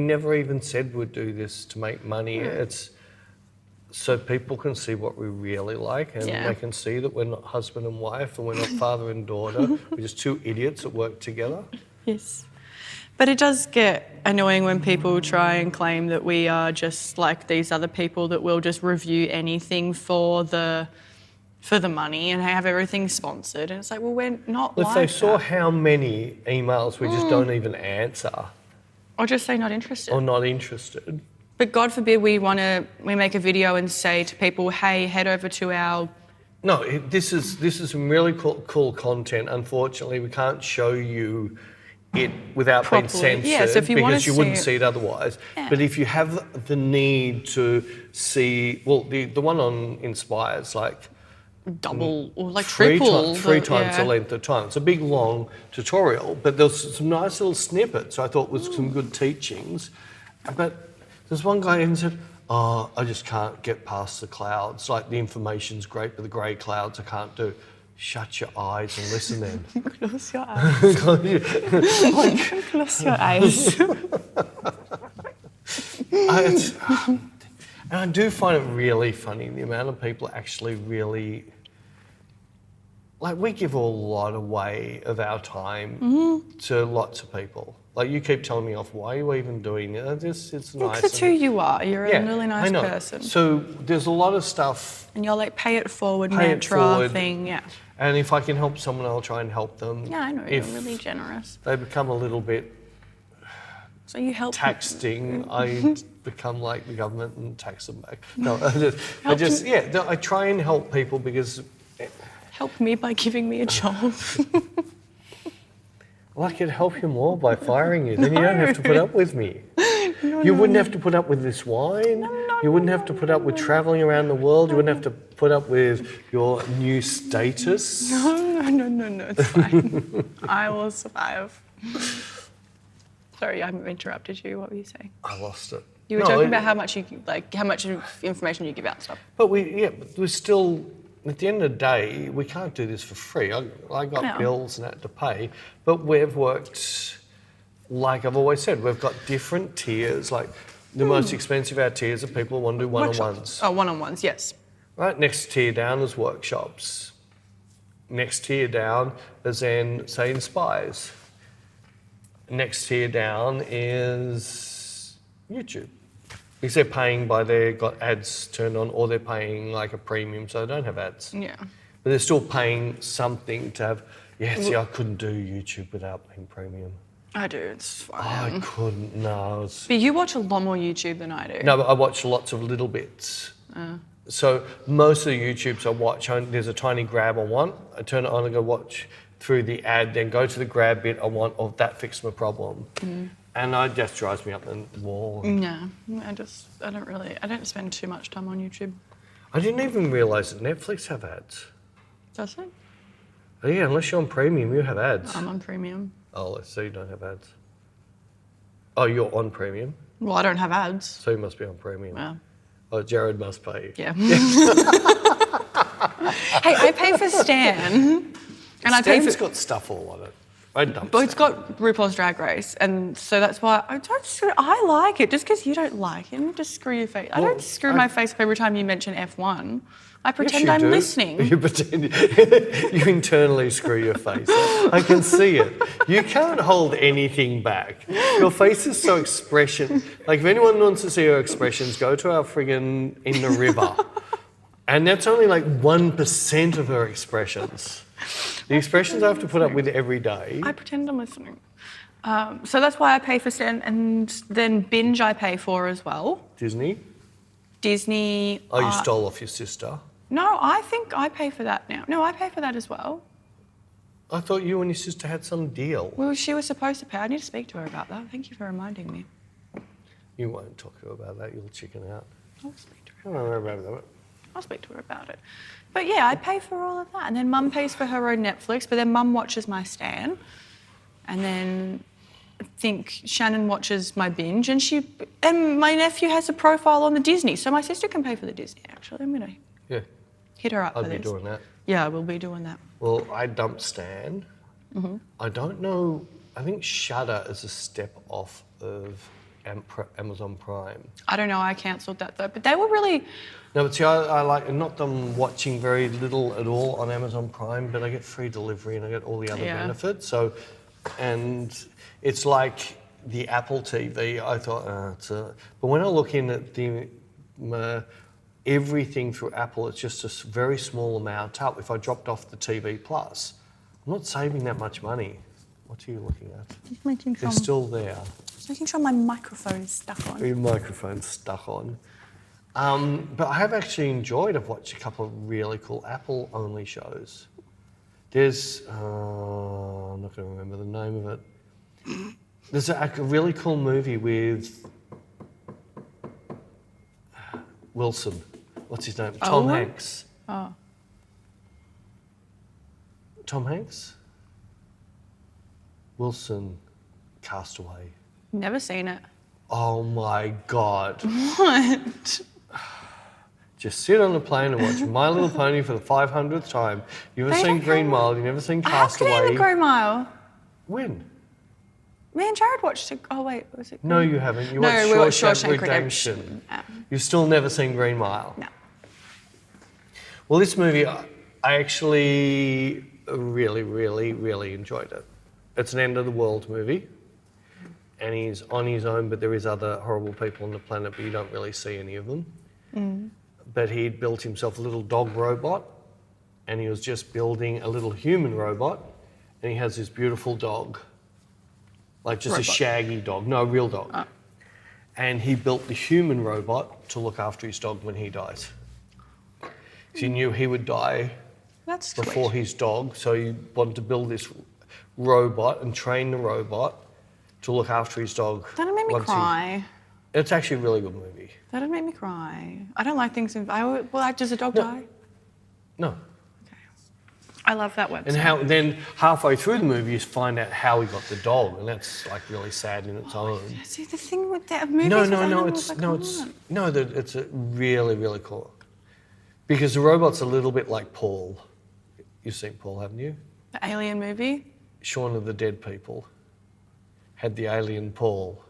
never even said we'd do this to make money. It's so people can see what we really like, and Yeah. they can see that we're not husband and wife and we're not father and daughter. We're just two idiots that work together. Yes. But it does get annoying when people try and claim that we are just like these other people that will just review anything for the money and have everything sponsored. And it's like, well, we're not If like they saw that. how many emails we just don't even answer Or just say not interested. or not interested, But God forbid we make a video and say to people, hey, head over to our... No, this is some really cool content. Unfortunately, we can't show you it without Properly. being censored, Yeah, so if you because you wouldn't see see it otherwise. Yeah. But if you have the need to see, well, the one on Inspire's like double or like three triple. times the length of time. It's a big long tutorial, but there's some nice little snippets I thought was some good teachings. But there's one guy who said, "Oh, I just can't get past the clouds. Like the information's great, but the grey clouds I can't do." Shut your eyes and listen then. Close your eyes. Close your eyes. And I do find it really funny, the amount of people actually really... Like, we give a lot away of our time to lots of people. Like, you keep telling me off, why are you even doing it? It's nice. Because it's who you are. You're a really nice person. So there's a lot of stuff... And you're like, pay it forward Pay it mantra forward. thing, yeah. And if I can help someone, I'll try and help them. Yeah, I know, If you're really generous. they become a little bit So you help... taxing, I become like the government and tax them back. No, I try and help people because... Help me by giving me a job. Well, I could help you more by firing you. Then you don't have to put up with me. You wouldn't have to put up with this wine. You wouldn't have to put up with travelling around the world. You wouldn't have to put up with your new status. No, it's fine. I will survive. Sorry, I interrupted you. What were you saying? I lost it. You were talking about how much information you give out and stuff. But we're still... At the end of the day, we can't do this for free. I got bills and that to pay, but we've worked, like I've always said, we've got different tiers. Like the most expensive of our tiers are people who want to do one-on-ones. Oh, one-on-ones, yes. Right, next tier down is workshops. Next tier down is then, say, Inspires. Next tier down is YouTube. Because they're paying by they've got ads turned on, or they're paying like a premium so they don't have ads. Yeah. But they're still paying something to have... See, I couldn't do YouTube without paying premium. I do, it's fine. I couldn't, no. But you watch a lot more YouTube than I do. No, but I watch lots of little bits. So most of the YouTubes I watch, there's a tiny grab I want. I turn it on and go watch through the ad, then go to the grab bit I want, of that fixed my problem. And it just drives me up the wall. No, I don't spend too much time on YouTube. I didn't even realise that Netflix have ads. Does it? Oh yeah, unless you're on premium, you have ads. I'm on premium. Oh, so you don't have ads. Oh, you're on premium? Well, I don't have ads. So you must be on premium. Yeah. Oh, Jared must pay. Yeah. Hey, I pay for Stan. And Stan's got stuff all on it. But it's got RuPaul's Drag Race, and so that's why I like it. Just because you don't like it, just screw your face. I don't screw my face up every time you mention F1. I pretend I'm listening. You pretend. You internally screw your face up. I can see it. You can't hold anything back. Your face is so expression. Like if anyone wants to see your expressions, go to our friggin' In the River, and that's only like 1% of her expressions. The expressions I have to put up with every day. I pretend I'm listening. So that's why I pay for Stan, and then Binge I pay for as well. Disney? Oh, you stole off your sister? No, I think I pay for that now. No, I pay for that as well. I thought you and your sister had some deal. Well, she was supposed to pay. I need to speak to her about that. Thank you for reminding me. You won't talk to her about that. You'll chicken out. I'll speak to her. I don't know about that. I'll speak to her about it. But yeah, I pay for all of that. And then Mum pays for her own Netflix, but then Mum watches my Stan. And then I think Shannon watches my Binge, and my nephew has a profile on the Disney, so my sister can pay for the Disney, actually. I'm going to hit her up for this. I'll be doing that. Yeah, we'll be doing that. Well, I dumped Stan. I don't know. I think Shudder is a step off of Amazon Prime. I don't know. I cancelled that though, but they were really... No, but see, I like not them watching very little at all on Amazon Prime, but I get free delivery and I get all the other benefits. So, and it's like the Apple TV. I thought, but when I look in at everything through Apple, it's just a very small amount up. If I dropped off the TV Plus, I'm not saving that much money. What are you looking at? Just making They're still there. just making sure my microphone is stuck on. Your microphone's stuck on. But I have actually enjoyed. I've watched a couple of really cool Apple-only shows. There's, I'm not going to remember the name of it. There's a really cool movie with Wilson. What's his name? Tom Hanks. Oh. Tom Hanks? Wilson, Castaway. Never seen it. Oh my God. What? Just sit on a plane and watch My Little Pony for the 500th time. You've never seen Green Mile, you've never seen I have Castaway. seen the Green Mile. When? Me and Jared watched it. Oh, wait, was it? No, you haven't. You No, we watched watched Shawshank Redemption. Redemption. You've still never seen Green Mile? No. Well, this movie, I actually really, really, really enjoyed it. It's an end of the world movie, and he's on his own, but there is other horrible people on the planet, but you don't really see any of them. But he'd built himself a little dog robot, and he was just building a little human robot, and he has this beautiful dog, like just Robot. a shaggy dog, no, a real dog. Oh. And he built the human robot to look after his dog when he dies. So he knew he would die That's before sweet. his dog, so he wanted to build this robot and train the robot to look after his dog. That'd make me once cry. It's actually a really good movie. That'd make me cry. I don't like things. Does a dog die? No. Okay. I love that website. And then halfway through the movie, you find out how he got the dog, and that's like really sad in its own. See, the thing with that movies No, with animals, it's a really, really cool. Because the robot's a little bit like Paul. You've seen Paul, haven't you? The Alien movie? Shaun of the Dead People had the alien Paul.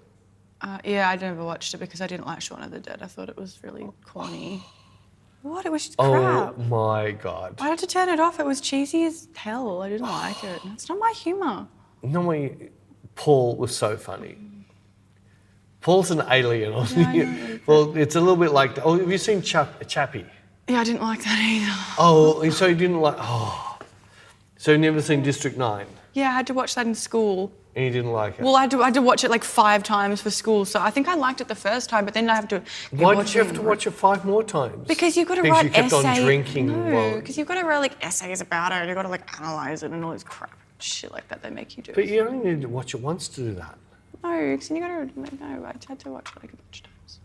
Yeah, I never watched it because I didn't like Shaun of the Dead. I thought it was really corny. What? It was just Oh crap. my God. I had to turn it off. It was cheesy as hell. I didn't like it. It's not my humour. Paul was so funny. Paul's an alien. Yeah, I know. Well, it's a little bit like, have you seen Chappie? Yeah, I didn't like that either. Oh, so you didn't like, so you've never seen District 9 Yeah, I had to watch that in school. and you didn't like it? Well, I had to watch it like 5 times for school, so I think I liked it the first time, but then I have to. Why did you have to watch it 5 more times? Because you've got to Because write you kept essay. on drinking No, while... because you've got to write like essays about it, and you've got to like analyse it and all this crap, shit like that they make you do. But you only need to watch it once to do that. No, because you got to. No, I had to watch it like a bunch of times.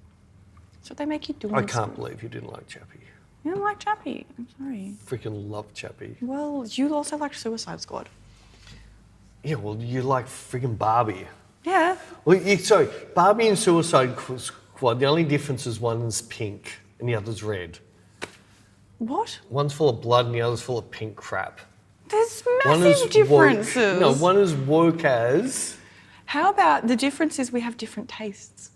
That's what they make you do. I in can't school. believe you didn't like Chappie. You don't like Chappie. I'm sorry. Freaking love Chappie. Well, you also liked Suicide Squad. Yeah, well, you like freaking Barbie. Yeah. Well, sorry, Barbie and Suicide Squad, the only difference is one's pink and the other's red. What? One's full of blood and the other's full of pink crap. There's One massive is woke- differences. No, one is woke as... How about the difference is we have different tastes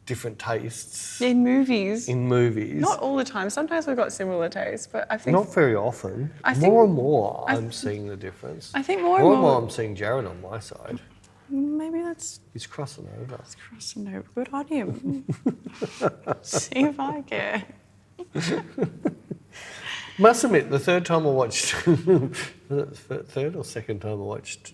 different tastes in movies? in movies. Not all the time. Sometimes we've got similar tastes, but I think Not very often. I think- More and more, I I'm seeing the difference. I think more and more- I'm seeing Jared on my side. maybe that's He's crossing over. crossing over. Good on him. See if I care. Must admit, the third time I watched, third or second time I watched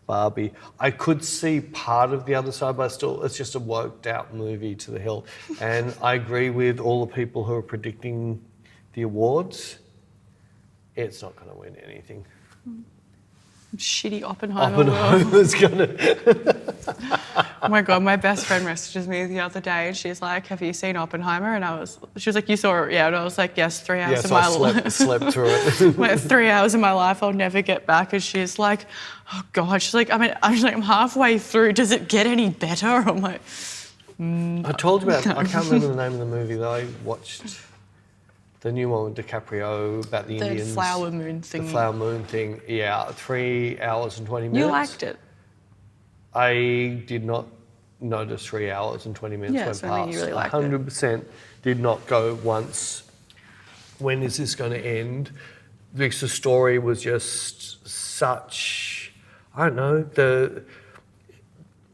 Barbie, I could see part of the other side, but still, it's just a worked out movie to the hill. And I agree with all the people who are predicting the awards. It's not going to win anything. Shitty Oppenheimer. world. Oppenheimer's going to... Oh my God, my best friend messages me the other day and she's like, have you seen Oppenheimer? And she was like, you saw it? Yeah. And I was like, yes, 3 hours Yeah, of so my I life. slept through it. Like 3 hours of my life I'll never get back. And she's like, oh God. She's like, I'm halfway through. Does it get any better? I'm like, I told you about, I can't remember the name of the movie that I watched. The new one with DiCaprio about the Indians. the flower moon thing. The flower moon thing, yeah, 3 hours and 20 minutes. You liked it. I did not notice 3 hours and 20 minutes Yeah, went so past. I mean you really liked it. 100% did not go once. When is this going to end? Because the story was just such, I don't know,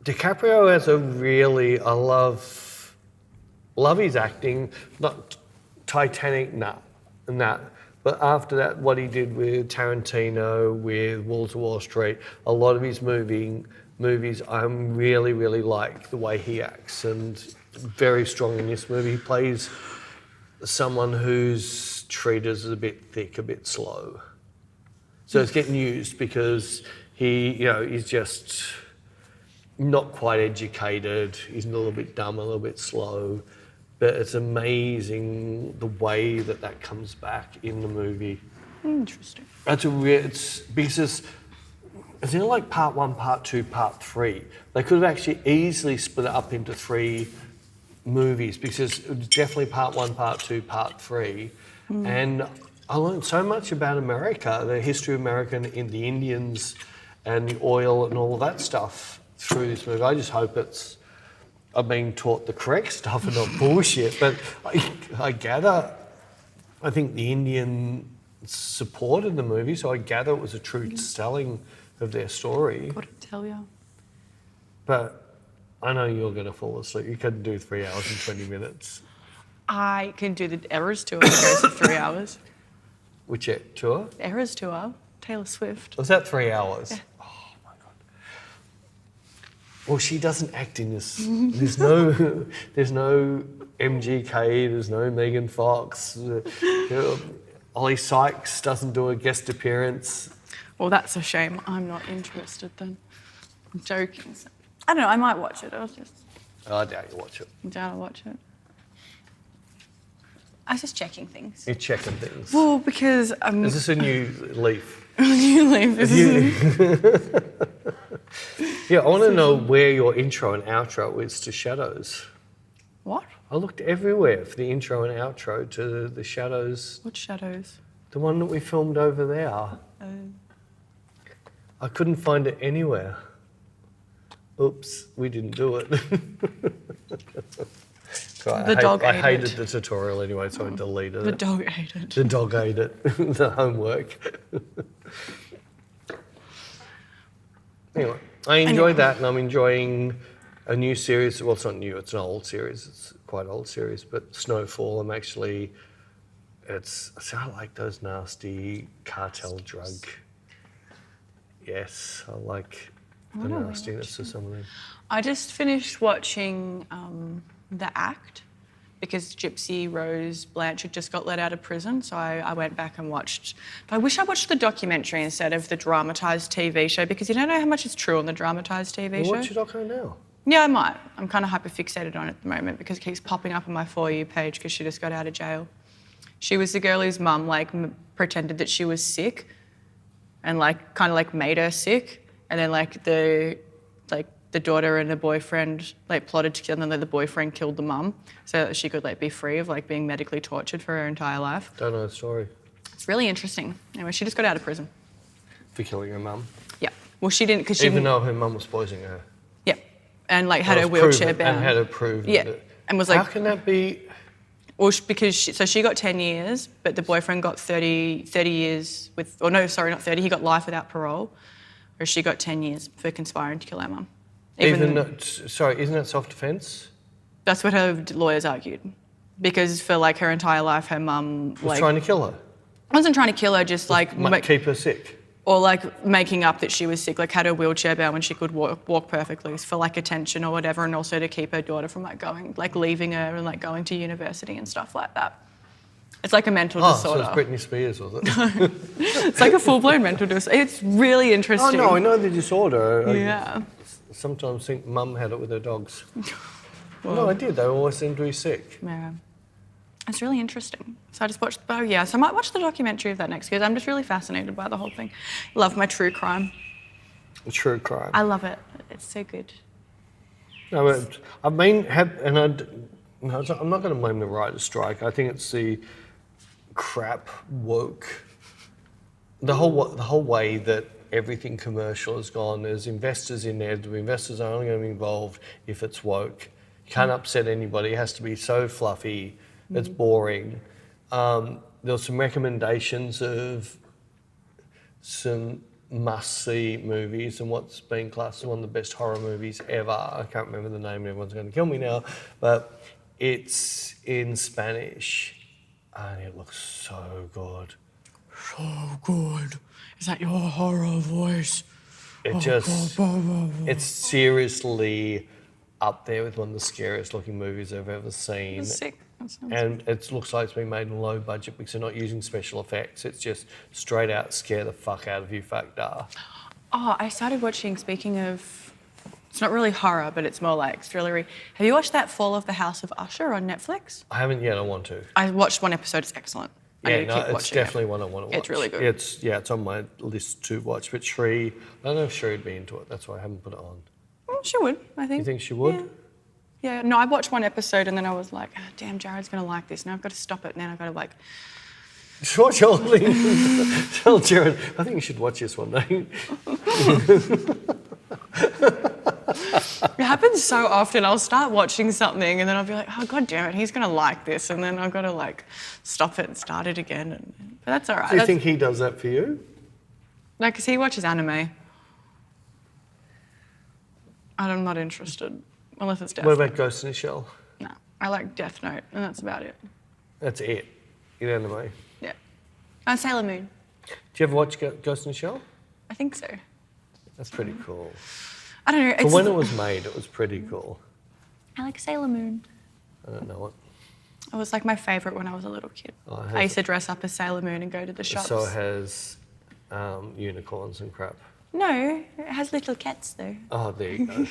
DiCaprio has a really, I love his acting, not Titanic, nah. But But after that, what he did with Tarantino, with Wolves of Wall Street, a lot of his movies, I really, really like the way he acts, and very strong in this movie. He plays someone who's treated as a bit thick, a bit slow. So it's getting used because he's just not quite educated. He's a little bit dumb, a little bit slow. But it's amazing the way that comes back in the movie. Interesting. It's because it's like part 1, part 2, part 3. They could have actually easily split it up into 3 movies because it was definitely part 1, part 2, part 3. And I learned so much about America, the history of America and the Indians and the oil and all of that stuff through this movie. I just hope I'm being taught the correct stuff and not bullshit. But I gather, I think the Indian supported the movie, so I gather it was a true telling of their story. Couldn't tell you. But I know you're going to fall asleep. You couldn't do 3 hours and 20 minutes. I can do the Eras tour in the space of 3 hours. Which tour? Eras tour, Taylor Swift. Was that 3 hours? Yeah. Oh my God. Well, she doesn't act in this. There's no MGK, there's no Megan Fox. Ollie Sykes doesn't do a guest appearance. Well, that's a shame. I'm not interested then. I'm joking. I don't know, I might watch it. I doubt you watch it. doubt I'll watch it. I was just checking things. You're checking things. Well, because Is this a new leaf? you leave. Yeah, I want to know where your intro and outro is to Shadows. What? I looked everywhere for the intro and outro to the Shadows. What Shadows? The one that we filmed over there. I couldn't find it anywhere. Oops, we didn't do it. I hated the tutorial anyway, so I deleted it. The dog ate it. The dog ate it. The homework. Anyway, I enjoy that, and I'm enjoying a new series. Well, it's not new, it's an old series. It's quite an old series, but Snowfall, I like those nasty cartel drug. Yes, I like the nastiness of some of them. I just finished watching The Act because Gypsy Rose Blanchard just got let out of prison, so I went back and watched. But I wish I watched the documentary instead of the dramatised TV show because you don't know how much is true on the dramatised TV show. Watch your doco now. Yeah, I might. I'm kind of hyper-fixated on it at the moment because it keeps popping up on my For You page because she just got out of jail. She was the girl whose mum pretended that she was sick and kind of made her sick, and then the daughter and the boyfriend plotted together, and then the boyfriend killed the mum so that she could be free of being medically tortured for her entire life. Don't know the story. It's really interesting. Anyway, she just got out of prison. For killing her mum? Yeah. Well, she didn't because she even though her mum was poisoning her. Yeah, and had her wheelchair bound. And had her proven. Yeah, and was how can that be? Well, because she got 10 years, but the boyfriend got 30 years with, or no, sorry, not 30. He got life without parole, whereas she got 10 years for conspiring to kill her mum. Isn't that self-defence? That's what her lawyers argued. Because for her entire life, her mum was trying to kill her. Wasn't trying to kill her, just keep her sick. Or making up that she was sick, had her wheelchair bound when she could walk perfectly for attention or whatever, and also to keep her daughter from going, leaving her and going to university and stuff like that. It's a mental disorder. So it's Britney Spears, was it? It's a full-blown mental disorder. It's really interesting. Oh no, I know the disorder. Yeah. I sometimes think mum had it with her dogs. Well, no, I did. They always seemed to be sick. Yeah. It's really interesting. So I just watched, so I might watch the documentary of that next because I'm just really fascinated by the whole thing. Love my true crime. True crime. I love it. It's so good. No, I'm not going to blame the writer's strike. I think it's the crap woke. The whole way that everything commercial has gone. There's investors in there. The investors are only going to be involved if it's woke. You can't upset anybody. It has to be so fluffy. It's boring. There were some recommendations of some must-see movies and what's been classed as one of the best horror movies ever. I can't remember the name. Everyone's going to kill me now. But it's in Spanish and it looks so good. so good. Is that your horror voice? It's seriously up there with one of the scariest looking movies I've ever seen. It's sick. And it looks like it's been made in low budget because they're not using special effects. It's just straight out scare the fuck out of you, fuck da. Oh, I started watching, speaking of, it's not really horror, but it's more like thrillery. Have you watched that Fall of the House of Usher on Netflix? I haven't yet, I want to. I watched one episode, it's excellent. Yeah, no, it's definitely one I want to watch. It's really good. It's on my list to watch. But Shree, I don't know if Shree would be into it. That's why I haven't put it on. Well, she would, I think. You think she would? Yeah. No, I watched one episode and then I was like, oh, damn, Jared's going to like this. Now I've got to stop it. And then I've got to like... Watch all the... Tell Jared, I think you should watch this one day. It happens so often. I'll start watching something and then I'll be like, oh, God damn it, he's going to like this. And then I've got to like stop it and start it again. But that's all right. Do you think he does that for you? No, because he watches anime. I'm not interested, unless it's Death What Note. about Ghost in the Shell? No, I like Death Note, and that's about it. That's it, in anime. Yeah. Sailor Moon. Do you ever watch Ghost in the Shell? I think so. That's pretty cool. I don't know. For when it was made, it was pretty cool. I like Sailor Moon. I don't know it. It was like my favourite when I was a little kid. Oh, I used to dress up as Sailor Moon and go to the shops. So it has unicorns and crap. No, it has little cats though. Oh, there you go.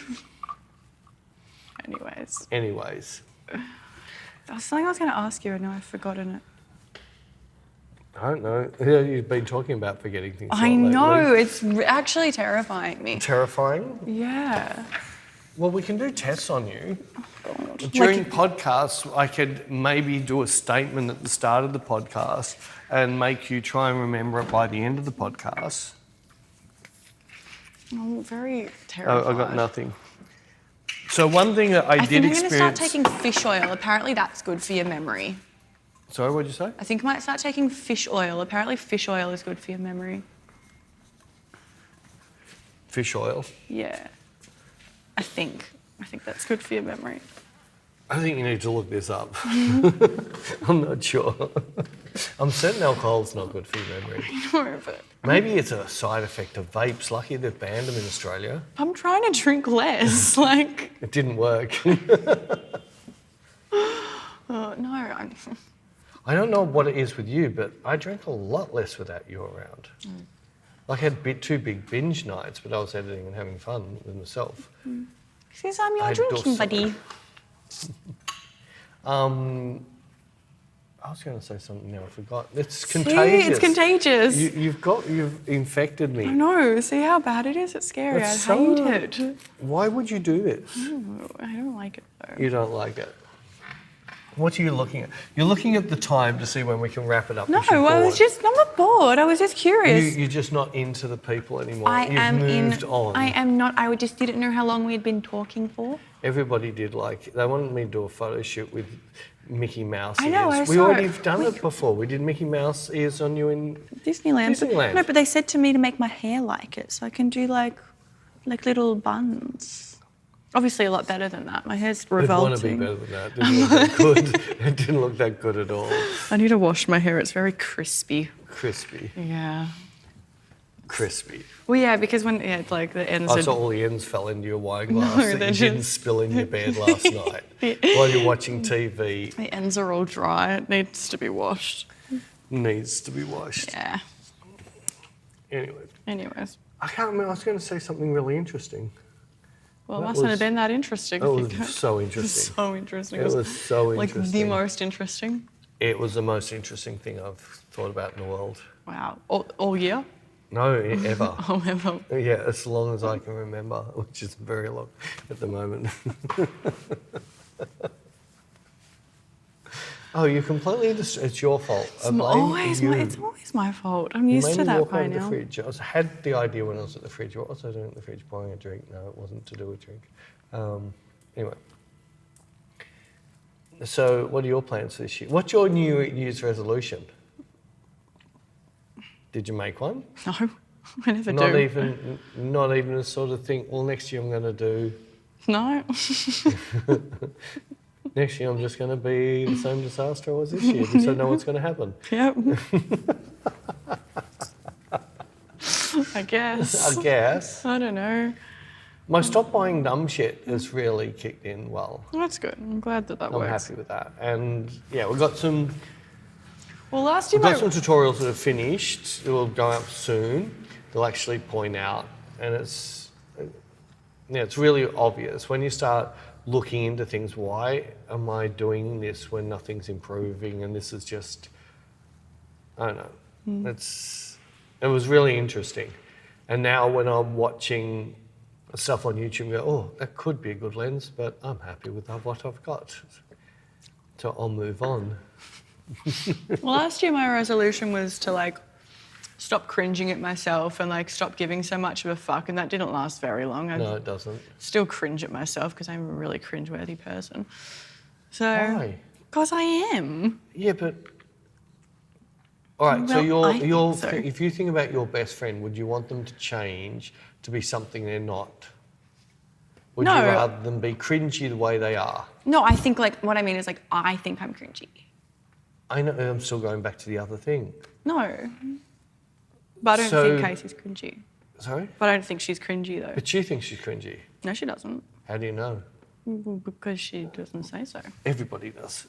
Anyways. There was something I was going to ask you and now I've forgotten it. I don't know. Yeah, you've been talking about forgetting things. I know, it's actually terrifying me. Terrifying? Yeah. Well, we can do tests on you. God. During podcasts, I could maybe do a statement at the start of the podcast and make you try and remember it by the end of the podcast. I'm very terrified. I got nothing. So one thing that I did think I'm experience... going to start taking fish oil. Apparently that's good for your memory. Sorry, what did you say? I think I might start taking fish oil. Apparently fish oil is good for your memory. Fish oil? Yeah. I think that's good for your memory. I think you need to look this up. I'm not sure. I'm certain alcohol's not good for your memory. No, but... Maybe it's a side effect of vapes. Lucky they've banned them in Australia. I'm trying to drink less, like... It didn't work. No, I don't know what it is with you, but I drank a lot less without you around. Like I had two big binge nights, but I was editing and having fun with myself. Because I'm your drinking buddy. I was going to say something now. I forgot. It's contagious. See, it's contagious. You've infected me. I know. See how bad it is? It's scary. I hate it. Why would you do this? I don't like it though. You don't like it. What are you looking at? You're looking at the time to see when we can wrap it up. No, I'm not bored. I was just curious. You're just not into the people anymore. You've moved on. I am not. I just didn't know how long we had been talking for. Everybody did they wanted me to do a photo shoot with Mickey Mouse ears. I know, I we saw already it. have done it before. We did Mickey Mouse ears on you in Disneyland. No, but they said to me to make my hair like it, so I can do like little buns. Obviously, a lot better than that. My hair's revolting. It'd want to be better than that. It didn't look that good. It didn't look that good at all. I need to wash my hair. It's very crispy. Crispy. Yeah. Crispy. Well, yeah, because when like the ends. I saw all the ends fell into your wine glass that you didn't spill in your bed last night while you're watching TV. The ends are all dry. It needs to be washed. Needs to be washed. Yeah. Anyways. I can't remember. I was going to say something really interesting. Well, it mustn't have been that interesting. It was so interesting. So interesting. It was so interesting. Like the most interesting. It was the most interesting thing I've thought about in the world. Wow. All year? No, ever. Oh, ever. Yeah, as long as I can remember, which is very long at the moment. Oh, you're completely it's your fault. It's always my fault. I'm used to that by now. The fridge. I had the idea when I was at the fridge. What was I doing at the fridge? Buying a drink? No, it wasn't to do a drink. Anyway. So, what are your plans this year? What's your New Year's resolution? Did you make one? No, I never do. Not even a sort of thing. Well, next year I'm going to do. No. Next year I'm just going to be the same disaster I was this year because I know what's going to happen. Yep. I guess. I guess. I don't know. My stop buying dumb shit has really kicked in well. Well, that's good. I'm glad that I'm works. happy with that. And yeah, we've got some Well, we've got some tutorials that are finished. It will go up soon. They'll actually point out, and it's really obvious when you start looking into things. Why am I doing this when nothing's improving? And this is just, I don't know. It was really interesting. And now when I'm watching stuff on YouTube, I go, oh, that could be a good lens, but I'm happy with what I've got. So I'll move on. Well, last year my resolution was to stop cringing at myself and stop giving so much of a fuck, and that didn't last very long. No, it doesn't. Still cringe at myself because I'm a really cringeworthy person. So, Why? Because I am. Yeah, but all right. Well, so if you think about your best friend, would you want them to change to be something they're not? Would No. you rather them be cringy the way they are? No, I think what I mean is I think I'm cringy. I know. I'm still going back to the other thing. No. But I don't think Casey's cringy. Sorry? But I don't think she's cringy though. But you think she's cringy. No, she doesn't. How do you know? Well, because she doesn't say so. Everybody does.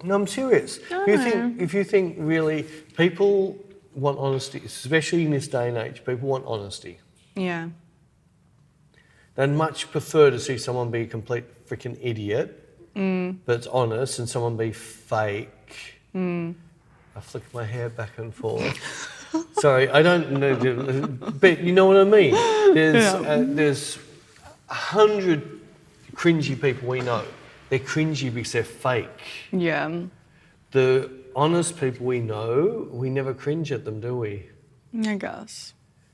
No, I'm serious. No. If you think really, people want honesty, especially in this day and age, people want honesty. Yeah. They'd much prefer to see someone be a complete freaking idiot, but it's honest, and someone be fake. I flick my hair back and forth. Sorry, I don't know, but you know what I mean? There's 100 cringy people we know. They're cringy because they're fake. Yeah. The honest people we know, we never cringe at them, do we? I guess.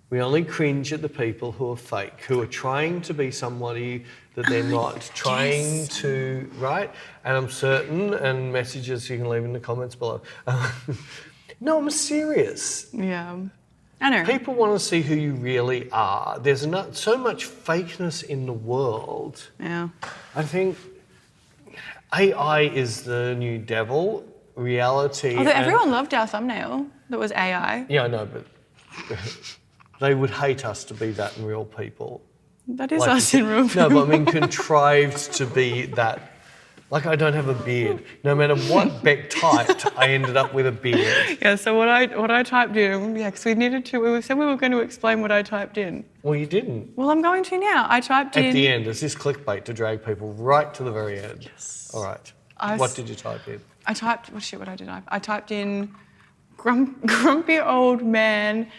We only cringe at the people who are fake, who are trying to be somebody that they're not, trying to, right? And I'm certain, and messages you can leave in the comments below. No, I'm serious. Yeah. I know. People want to see who you really are. There's so much fakeness in the world. Yeah. I think AI is the new devil. Reality. Although everyone loved our thumbnail that was AI. Yeah, I know, but they would hate us to be that in real people. That is us in real No, people. but I mean contrived to be that. Like I don't have a beard. No matter what Bec typed, I ended up with a beard. Yeah, so what I typed in, because we said we were going to explain what I typed in. Well, you didn't. Well, I'm going to now. I typed in... At the end, is this clickbait to drag people right to the very end? Yes. All right. I What did you type in? I typed... what did I typed in grumpy old man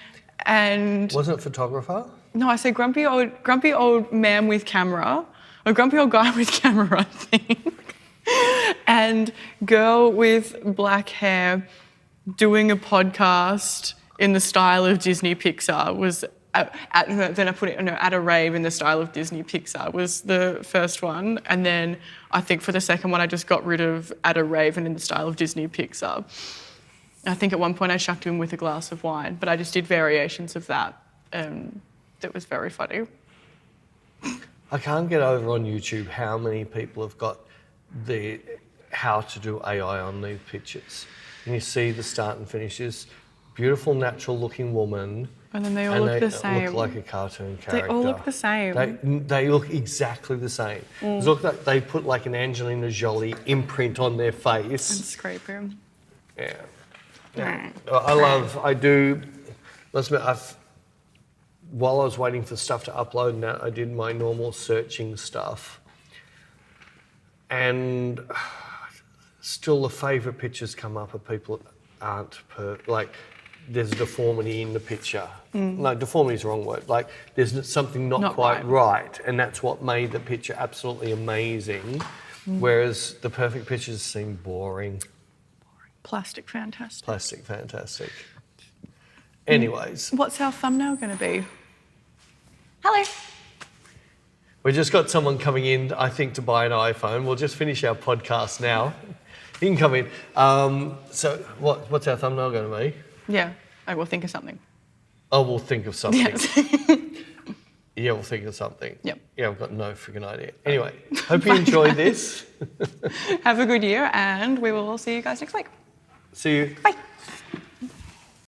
and... Wasn't it photographer? No, I said grumpy old man with camera. Or grumpy old guy with camera, I think. And girl with black hair doing a podcast in the style of Disney Pixar was then I put it at a rave in the style of Disney Pixar was the first one, and then I think for the second one I just got rid of at a rave and in the style of Disney Pixar. I think at one point I chucked him with a glass of wine, but I just did variations of that, and that was very funny. I can't get over on YouTube how many people have got the how to do AI on these pictures. And you see the start and finishes, beautiful, natural-looking woman. And then they all look the same. They look like a cartoon character. They all look the same. They look exactly the same. It looks like they put like an Angelina Jolie imprint on their face. And scrape him. Yeah. Mm. I do, let's admit, while I was waiting for stuff to upload and that, I did my normal searching stuff. And still the favourite pictures come up of people that aren't there's a deformity in the picture. No, deformity is the wrong word. Like there's something not quite right, and that's what made the picture absolutely amazing. Whereas the perfect pictures seem boring. Plastic fantastic. Plastic fantastic. Anyways. What's our thumbnail going to be? Hello. We just got someone coming in, I think, to buy an iPhone. We'll just finish our podcast now. You can come in. So what's our thumbnail going to be? Yeah, I will think of something. Oh, we'll think of something. Yes. Yeah, we'll think of something. Yep. Yeah, I've got no freaking idea. Anyway, hope you enjoyed this. Have a good year, and we will see you guys next week. See you. Bye.